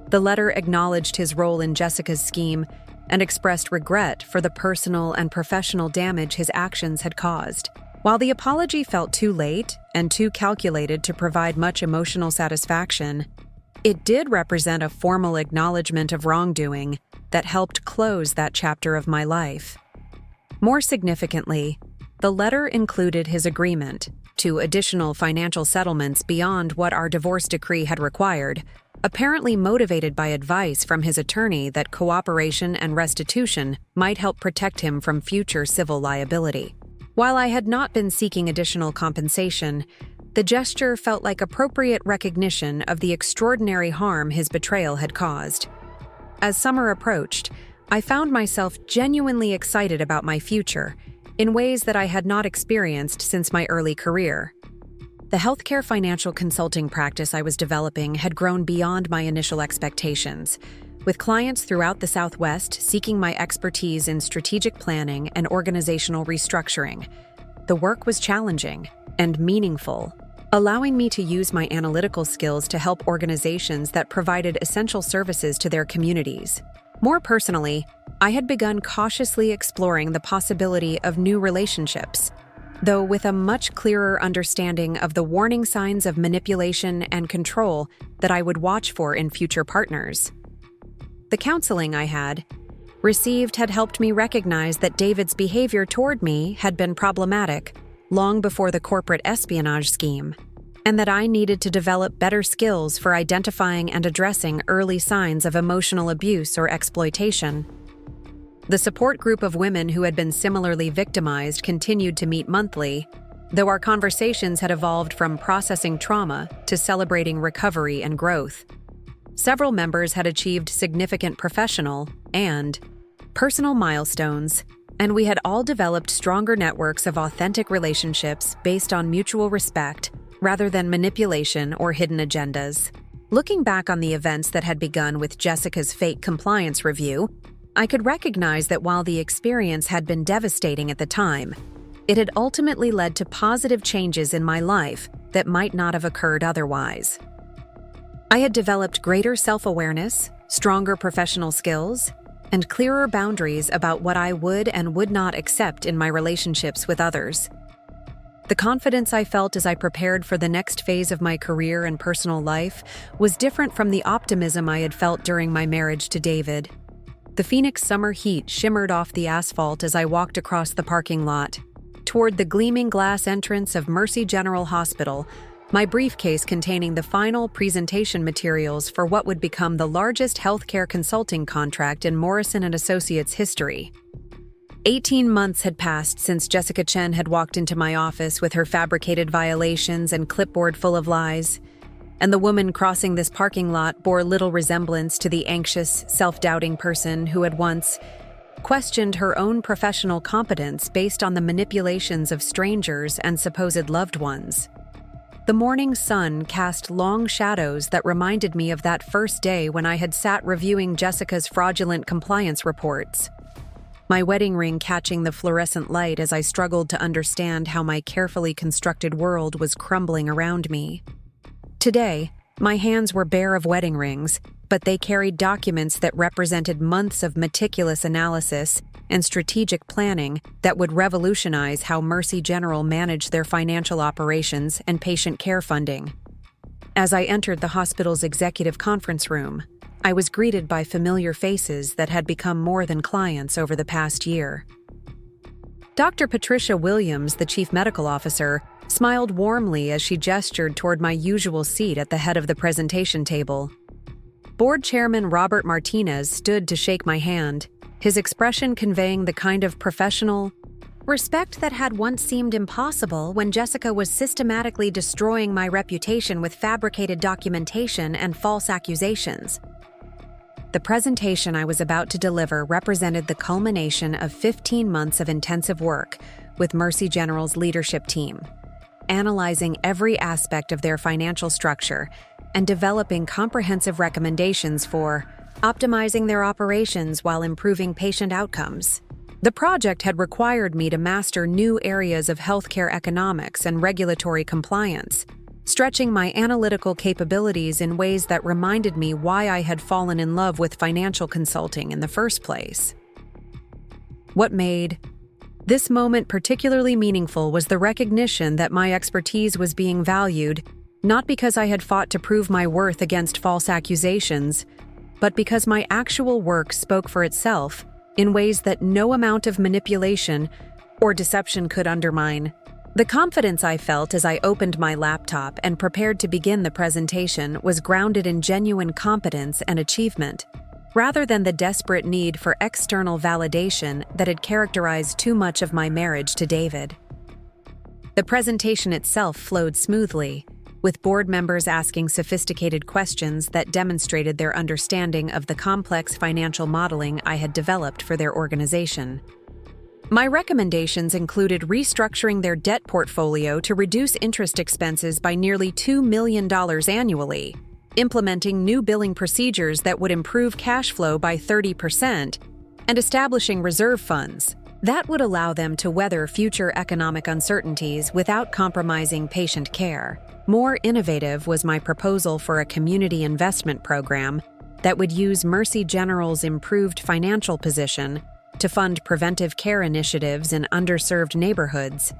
The letter acknowledged his role in Jessica's scheme and expressed regret for the personal and professional damage his actions had caused. While the apology felt too late and too calculated to provide much emotional satisfaction, it did represent a formal acknowledgement of wrongdoing that helped close that chapter of my life. More significantly, the letter included his agreement to additional financial settlements beyond what our divorce decree had required, apparently motivated by advice from his attorney that cooperation and restitution might help protect him from future civil liability. While I had not been seeking additional compensation, the gesture felt like appropriate recognition of the extraordinary harm his betrayal had caused. As summer approached, I found myself genuinely excited about my future in ways that I had not experienced since my early career. The healthcare financial consulting practice I was developing had grown beyond my initial expectations, with clients throughout the Southwest seeking my expertise in strategic planning and organizational restructuring. The work was challenging and meaningful, allowing me to use my analytical skills to help organizations that provided essential services to their communities. More personally, I had begun cautiously exploring the possibility of new relationships, though with a much clearer understanding of the warning signs of manipulation and control that I would watch for in future partners. The counseling I had received had helped me recognize that David's behavior toward me had been problematic long before the corporate espionage scheme, and that I needed to develop better skills for identifying and addressing early signs of emotional abuse or exploitation. The support group of women who had been similarly victimized continued to meet monthly, though our conversations had evolved from processing trauma to celebrating recovery and growth. Several members had achieved significant professional and personal milestones, and we had all developed stronger networks of authentic relationships based on mutual respect rather than manipulation or hidden agendas. Looking back on the events that had begun with Jessica's fake compliance review, I could recognize that while the experience had been devastating at the time, it had ultimately led to positive changes in my life that might not have occurred otherwise. I had developed greater self-awareness, stronger professional skills, and clearer boundaries about what I would and would not accept in my relationships with others. The confidence I felt as I prepared for the next phase of my career and personal life was different from the optimism I had felt during my marriage to David. The Phoenix summer heat shimmered off the asphalt as I walked across the parking lot, toward the gleaming glass entrance of Mercy General Hospital, my briefcase containing the final presentation materials for what would become the largest healthcare consulting contract in Morrison & Associates history. 18 months had passed since Jessica Chen had walked into my office with her fabricated violations and clipboard full of lies, and the woman crossing this parking lot bore little resemblance to the anxious, self-doubting person who had once questioned her own professional competence based on the manipulations of strangers and supposed loved ones. The morning sun cast long shadows that reminded me of that first day when I had sat reviewing Jessica's fraudulent compliance reports, my wedding ring catching the fluorescent light as I struggled to understand how my carefully constructed world was crumbling around me. Today, my hands were bare of wedding rings, but they carried documents that represented months of meticulous analysis and strategic planning that would revolutionize how Mercy General managed their financial operations and patient care funding. As I entered the hospital's executive conference room, I was greeted by familiar faces that had become more than clients over the past year. Dr. Patricia Williams, the chief medical officer, smiled warmly as she gestured toward my usual seat at the head of the presentation table. Board Chairman Robert Martinez stood to shake my hand, his expression conveying the kind of professional respect that had once seemed impossible when Jessica was systematically destroying my reputation with fabricated documentation and false accusations. The presentation I was about to deliver represented the culmination of 15 months of intensive work with Mercy General's leadership team, analyzing every aspect of their financial structure and developing comprehensive recommendations for optimizing their operations while improving patient outcomes. The project had required me to master new areas of healthcare economics and regulatory compliance, stretching my analytical capabilities in ways that reminded me why I had fallen in love with financial consulting in the first place. What made this moment particularly meaningful was the recognition that my expertise was being valued, not because I had fought to prove my worth against false accusations, but because my actual work spoke for itself in ways that no amount of manipulation or deception could undermine. The confidence I felt as I opened my laptop and prepared to begin the presentation was grounded in genuine competence and achievement, rather than the desperate need for external validation that had characterized too much of my marriage to David. The presentation itself flowed smoothly, with board members asking sophisticated questions that demonstrated their understanding of the complex financial modeling I had developed for their organization. My recommendations included restructuring their debt portfolio to reduce interest expenses by nearly $2 million annually, implementing new billing procedures that would improve cash flow by 30%, and establishing reserve funds that would allow them to weather future economic uncertainties without compromising patient care. More innovative was my proposal for a community investment program that would use Mercy General's improved financial position to fund preventive care initiatives in underserved neighborhoods,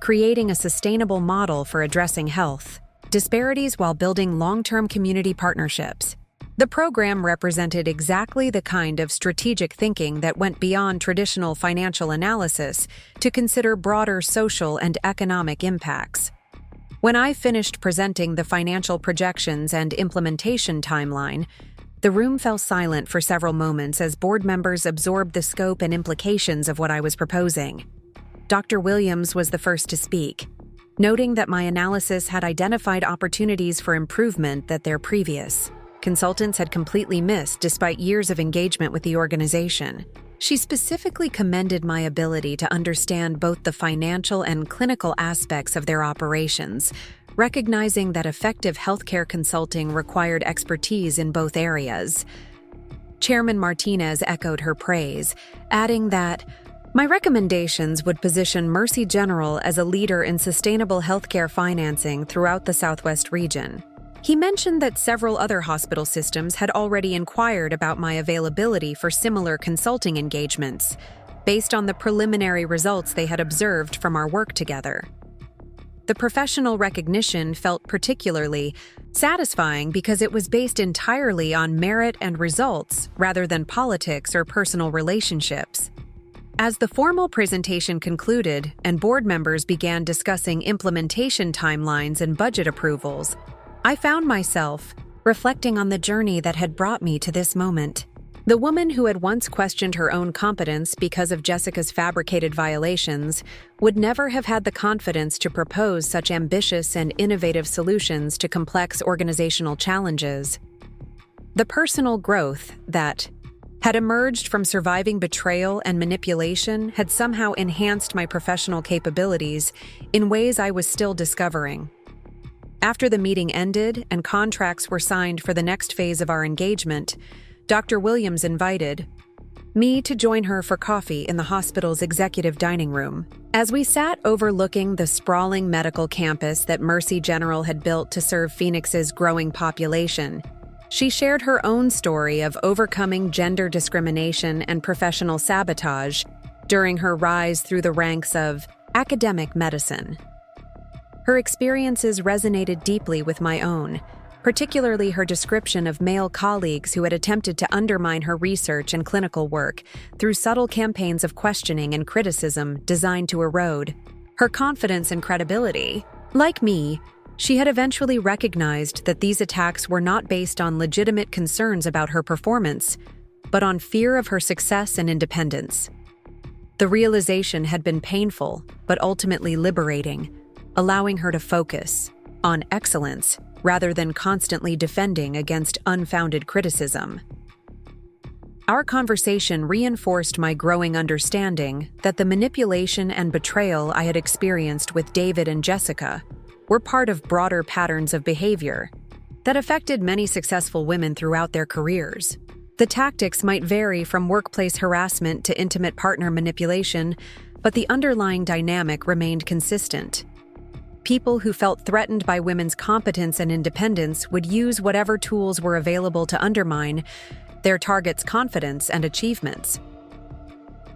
creating a sustainable model for addressing health disparities while building long-term community partnerships. The program represented exactly the kind of strategic thinking that went beyond traditional financial analysis to consider broader social and economic impacts. When I finished presenting the financial projections and implementation timeline, the room fell silent for several moments as board members absorbed the scope and implications of what I was proposing. Dr. Williams was the first to speak, noting that my analysis had identified opportunities for improvement that their previous consultants had completely missed despite years of engagement with the organization. She specifically commended my ability to understand both the financial and clinical aspects of their operations, recognizing that effective healthcare consulting required expertise in both areas. Chairman Martinez echoed her praise, adding that my recommendations would position Mercy General as a leader in sustainable healthcare financing throughout the Southwest region. He mentioned that several other hospital systems had already inquired about my availability for similar consulting engagements, based on the preliminary results they had observed from our work together. The professional recognition felt particularly satisfying because it was based entirely on merit and results rather than politics or personal relationships. As the formal presentation concluded and board members began discussing implementation timelines and budget approvals, I found myself reflecting on the journey that had brought me to this moment. The woman who had once questioned her own competence because of Jessica's fabricated violations would never have had the confidence to propose such ambitious and innovative solutions to complex organizational challenges. The personal growth that had emerged from surviving betrayal and manipulation had somehow enhanced my professional capabilities in ways I was still discovering. After the meeting ended and contracts were signed for the next phase of our engagement, Dr. Williams invited me to join her for coffee in the hospital's executive dining room. As we sat overlooking the sprawling medical campus that Mercy General had built to serve Phoenix's growing population, She shared her own story of overcoming gender discrimination and professional sabotage during her rise through the ranks of academic medicine. Her experiences resonated deeply with my own, particularly her description of male colleagues who had attempted to undermine her research and clinical work through subtle campaigns of questioning and criticism designed to erode her confidence and credibility. Like me, she had eventually recognized that these attacks were not based on legitimate concerns about her performance, but on fear of her success and independence. The realization had been painful, but ultimately liberating, allowing her to focus on excellence rather than constantly defending against unfounded criticism. Our conversation reinforced my growing understanding that the manipulation and betrayal I had experienced with David and Jessica were part of broader patterns of behavior that affected many successful women throughout their careers. The tactics might vary from workplace harassment to intimate partner manipulation, but the underlying dynamic remained consistent. People who felt threatened by women's competence and independence would use whatever tools were available to undermine their target's confidence and achievements.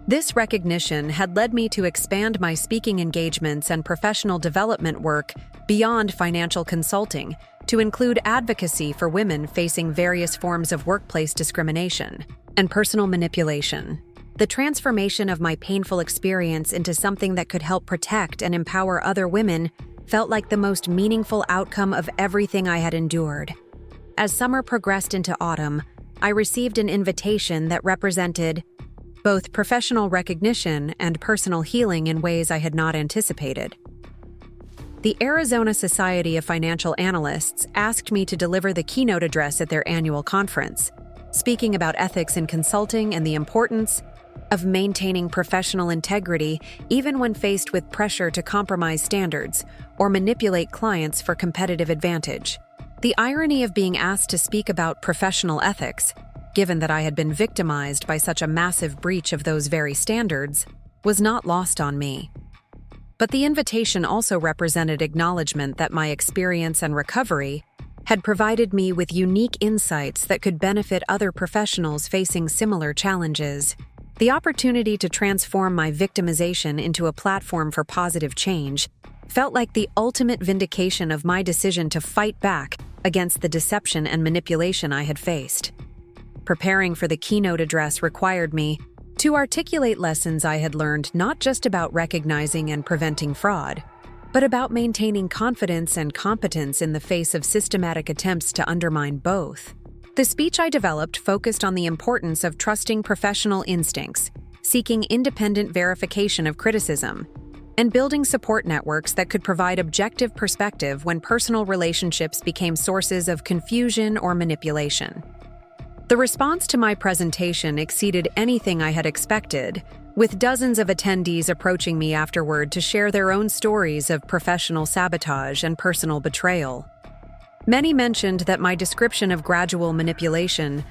This recognition had led me to expand my speaking engagements and professional development work beyond financial consulting to include advocacy for women facing various forms of workplace discrimination and personal manipulation. The transformation of my painful experience into something that could help protect and empower other women felt like the most meaningful outcome of everything I had endured. As summer progressed into autumn, I received an invitation that represented both professional recognition and personal healing in ways I had not anticipated. The Arizona Society of Financial Analysts asked me to deliver the keynote address at their annual conference, speaking about ethics in consulting and the importance of maintaining professional integrity even when faced with pressure to compromise standards or manipulate clients for competitive advantage. The irony of being asked to speak about professional ethics, given that I had been victimized by such a massive breach of those very standards, was not lost on me. But the invitation also represented acknowledgement that my experience and recovery had provided me with unique insights that could benefit other professionals facing similar challenges. The opportunity to transform my victimization into a platform for positive change felt like the ultimate vindication of my decision to fight back against the deception and manipulation I had faced. Preparing for the keynote address required me to articulate lessons I had learned not just about recognizing and preventing fraud, but about maintaining confidence and competence in the face of systematic attempts to undermine both. The speech I developed focused on the importance of trusting professional instincts, seeking independent verification of criticism, and building support networks that could provide objective perspective when personal relationships became sources of confusion or manipulation. The response to my presentation exceeded anything I had expected, with dozens of attendees approaching me afterward to share their own stories of professional sabotage and personal betrayal. Many mentioned that my description of gradual manipulation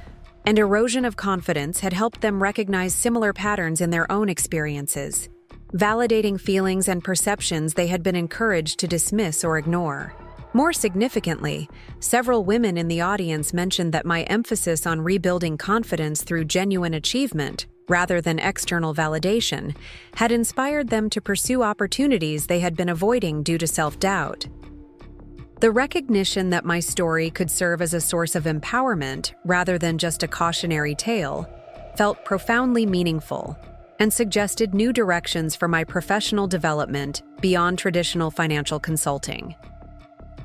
and erosion of confidence had helped them recognize similar patterns in their own experiences, validating feelings and perceptions they had been encouraged to dismiss or ignore. More significantly, several women in the audience mentioned that my emphasis on rebuilding confidence through genuine achievement, rather than external validation, had inspired them to pursue opportunities they had been avoiding due to self-doubt. The recognition that my story could serve as a source of empowerment rather than just a cautionary tale felt profoundly meaningful and suggested new directions for my professional development beyond traditional financial consulting.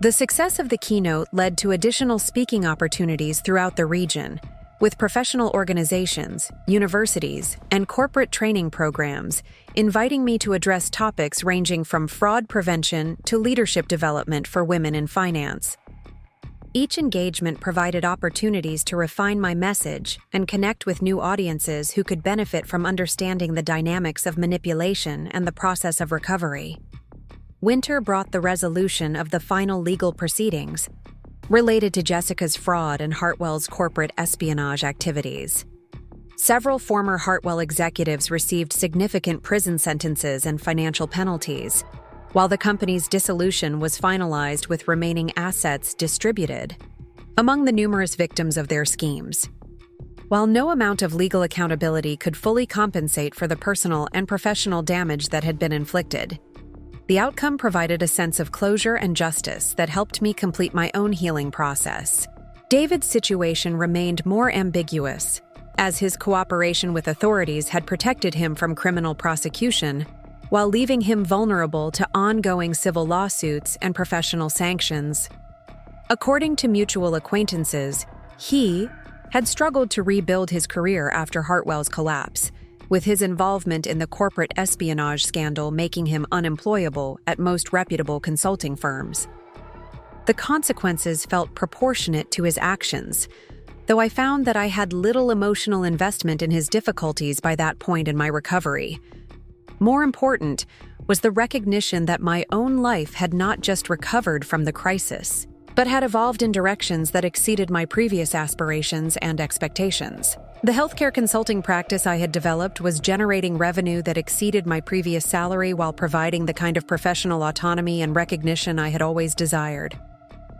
The success of the keynote led to additional speaking opportunities throughout the region, with professional organizations, universities, and corporate training programs inviting me to address topics ranging from fraud prevention to leadership development for women in finance. Each engagement provided opportunities to refine my message and connect with new audiences who could benefit from understanding the dynamics of manipulation and the process of recovery. Winter brought the resolution of the final legal proceedings related to Jessica's fraud and Hartwell's corporate espionage activities. Several former Hartwell executives received significant prison sentences and financial penalties, while the company's dissolution was finalized with remaining assets distributed. among the numerous victims of their schemes. While no amount of legal accountability could fully compensate for the personal and professional damage that had been inflicted, the outcome provided a sense of closure and justice that helped me complete my own healing process. David's situation remained more ambiguous, as his cooperation with authorities had protected him from criminal prosecution, while leaving him vulnerable to ongoing civil lawsuits and professional sanctions. According to mutual acquaintances, he had struggled to rebuild his career after Hartwell's collapse, with his involvement in the corporate espionage scandal making him unemployable at most reputable consulting firms. The consequences felt proportionate to his actions, though I found that I had little emotional investment in his difficulties by that point in my recovery. More important was the recognition that my own life had not just recovered from the crisis, but had evolved in directions that exceeded my previous aspirations and expectations. The healthcare consulting practice I had developed was generating revenue that exceeded my previous salary while providing the kind of professional autonomy and recognition I had always desired.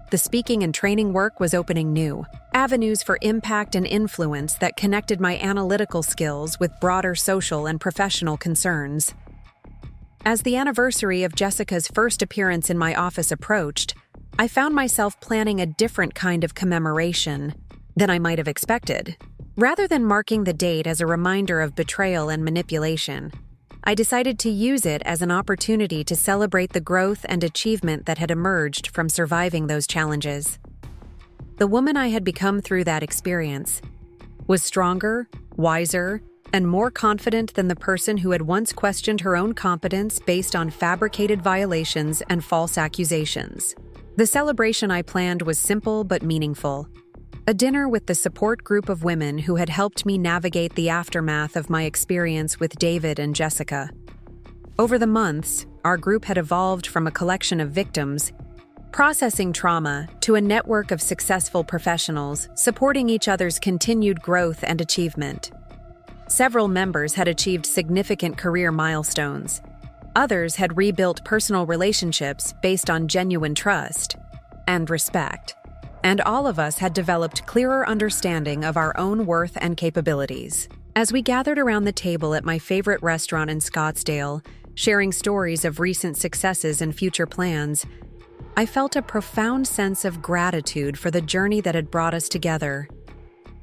The speaking and training work was opening new avenues for impact and influence that connected my analytical skills with broader social and professional concerns. As the anniversary of Jessica's first appearance in my office approached, I found myself planning a different kind of commemoration than I might have expected. Rather than marking the date as a reminder of betrayal and manipulation, I decided to use it as an opportunity to celebrate the growth and achievement that had emerged from surviving those challenges. The woman I had become through that experience was stronger, wiser, and more confident than the person who had once questioned her own competence based on fabricated violations and false accusations. The celebration I planned was simple but meaningful. A dinner with the support group of women who had helped me navigate the aftermath of my experience with David and Jessica. Over the months, our group had evolved from a collection of victims, processing trauma, to a network of successful professionals supporting each other's continued growth and achievement. Several members had achieved significant career milestones. Others had rebuilt personal relationships based on genuine trust and respect. And all of us had developed clearer understanding of our own worth and capabilities. As we gathered around the table at my favorite restaurant in Scottsdale, sharing stories of recent successes and future plans, I felt a profound sense of gratitude for the journey that had brought us together.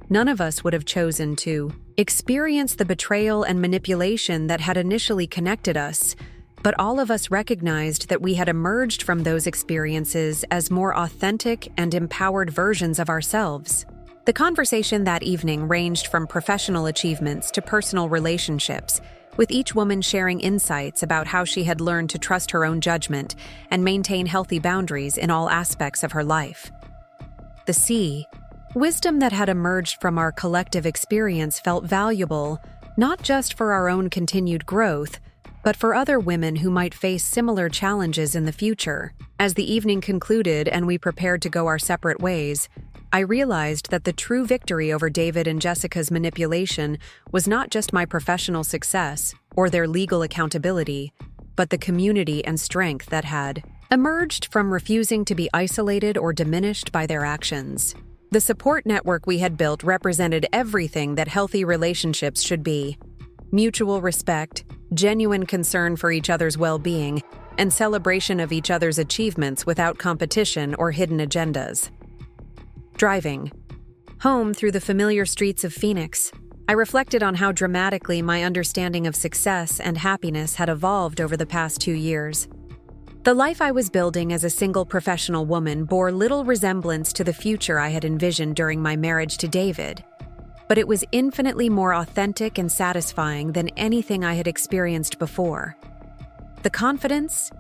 None of us would have chosen to experience the betrayal and manipulation that had initially connected us, but all of us recognized that we had emerged from those experiences as more authentic and empowered versions of ourselves. The conversation that evening ranged from professional achievements to personal relationships, with each woman sharing insights about how she had learned to trust her own judgment and maintain healthy boundaries in all aspects of her life. The wisdom that had emerged from our collective experience felt valuable, not just for our own continued growth, but for other women who might face similar challenges in the future. As the evening concluded and we prepared to go our separate ways, I realized that the true victory over David and Jessica's manipulation was not just my professional success or their legal accountability, but the community and strength that had emerged from refusing to be isolated or diminished by their actions. The support network we had built represented everything that healthy relationships should be: mutual respect, genuine concern for each other's well-being, and celebration of each other's achievements without competition or hidden agendas. Driving home through the familiar streets of Phoenix, I reflected on how dramatically my understanding of success and happiness had evolved over the past 2 years. The life I was building as a single professional woman bore little resemblance to the future I had envisioned during my marriage to David, but it was infinitely more authentic and satisfying than anything I had experienced before. The confidence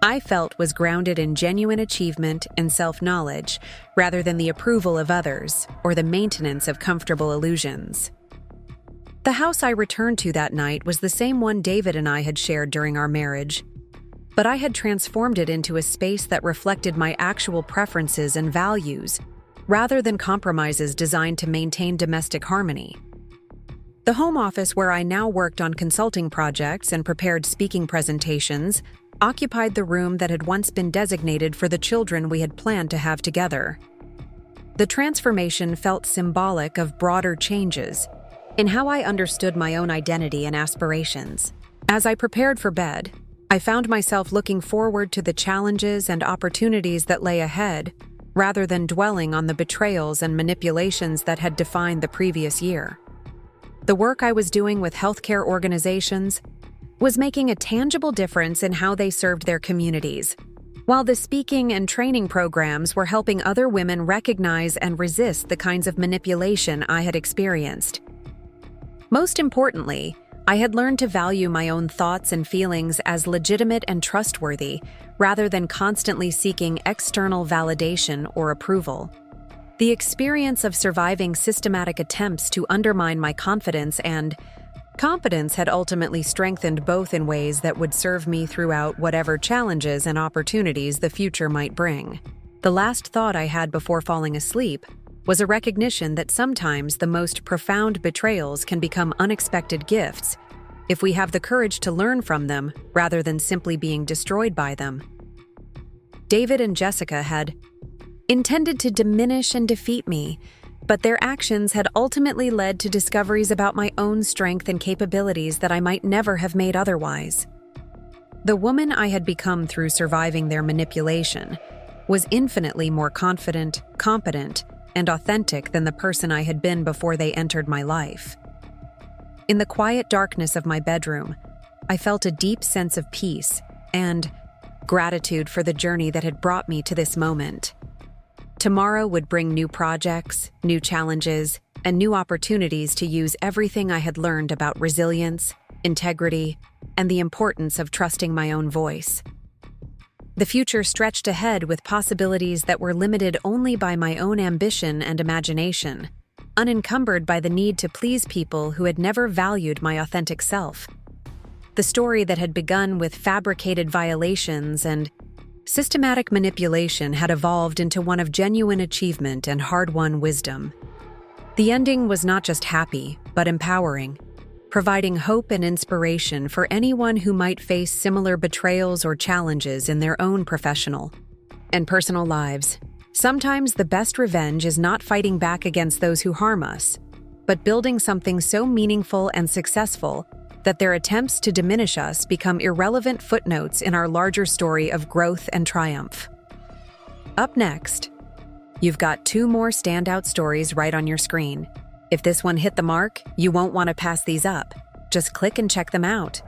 I felt was grounded in genuine achievement and self-knowledge, rather than the approval of others or the maintenance of comfortable illusions. The house I returned to that night was the same one David and I had shared during our marriage, but I had transformed it into a space that reflected my actual preferences and values, rather than compromises designed to maintain domestic harmony. The home office where I now worked on consulting projects and prepared speaking presentations occupied the room that had once been designated for the children we had planned to have together. The transformation felt symbolic of broader changes in how I understood my own identity and aspirations. As I prepared for bed, I found myself looking forward to the challenges and opportunities that lay ahead, rather than dwelling on the betrayals and manipulations that had defined the previous year. The work I was doing with healthcare organizations was making a tangible difference in how they served their communities, while the speaking and training programs were helping other women recognize and resist the kinds of manipulation I had experienced. Most importantly, I had learned to value my own thoughts and feelings as legitimate and trustworthy, rather than constantly seeking external validation or approval. The experience of surviving systematic attempts to undermine my confidence and competence had ultimately strengthened both in ways that would serve me throughout whatever challenges and opportunities the future might bring. The last thought I had before falling asleep was a recognition that sometimes the most profound betrayals can become unexpected gifts if we have the courage to learn from them rather than simply being destroyed by them. David and Jessica had intended to diminish and defeat me, but their actions had ultimately led to discoveries about my own strength and capabilities that I might never have made otherwise. The woman I had become through surviving their manipulation was infinitely more confident, competent, and authentic than the person I had been before they entered my life. In the quiet darkness of my bedroom, I felt a deep sense of peace and gratitude for the journey that had brought me to this moment. Tomorrow would bring new projects, new challenges, and new opportunities to use everything I had learned about resilience, integrity, and the importance of trusting my own voice. The future stretched ahead with possibilities that were limited only by my own ambition and imagination, unencumbered by the need to please people who had never valued my authentic self. The story that had begun with fabricated violations and systematic manipulation had evolved into one of genuine achievement and hard-won wisdom. The ending was not just happy, but empowering, providing hope and inspiration for anyone who might face similar betrayals or challenges in their own professional and personal lives. Sometimes the best revenge is not fighting back against those who harm us, but building something so meaningful and successful that their attempts to diminish us become irrelevant footnotes in our larger story of growth and triumph. Up next, you've got 2 more standout stories right on your screen. If this one hit the mark, you won't want to pass these up. Just click and check them out.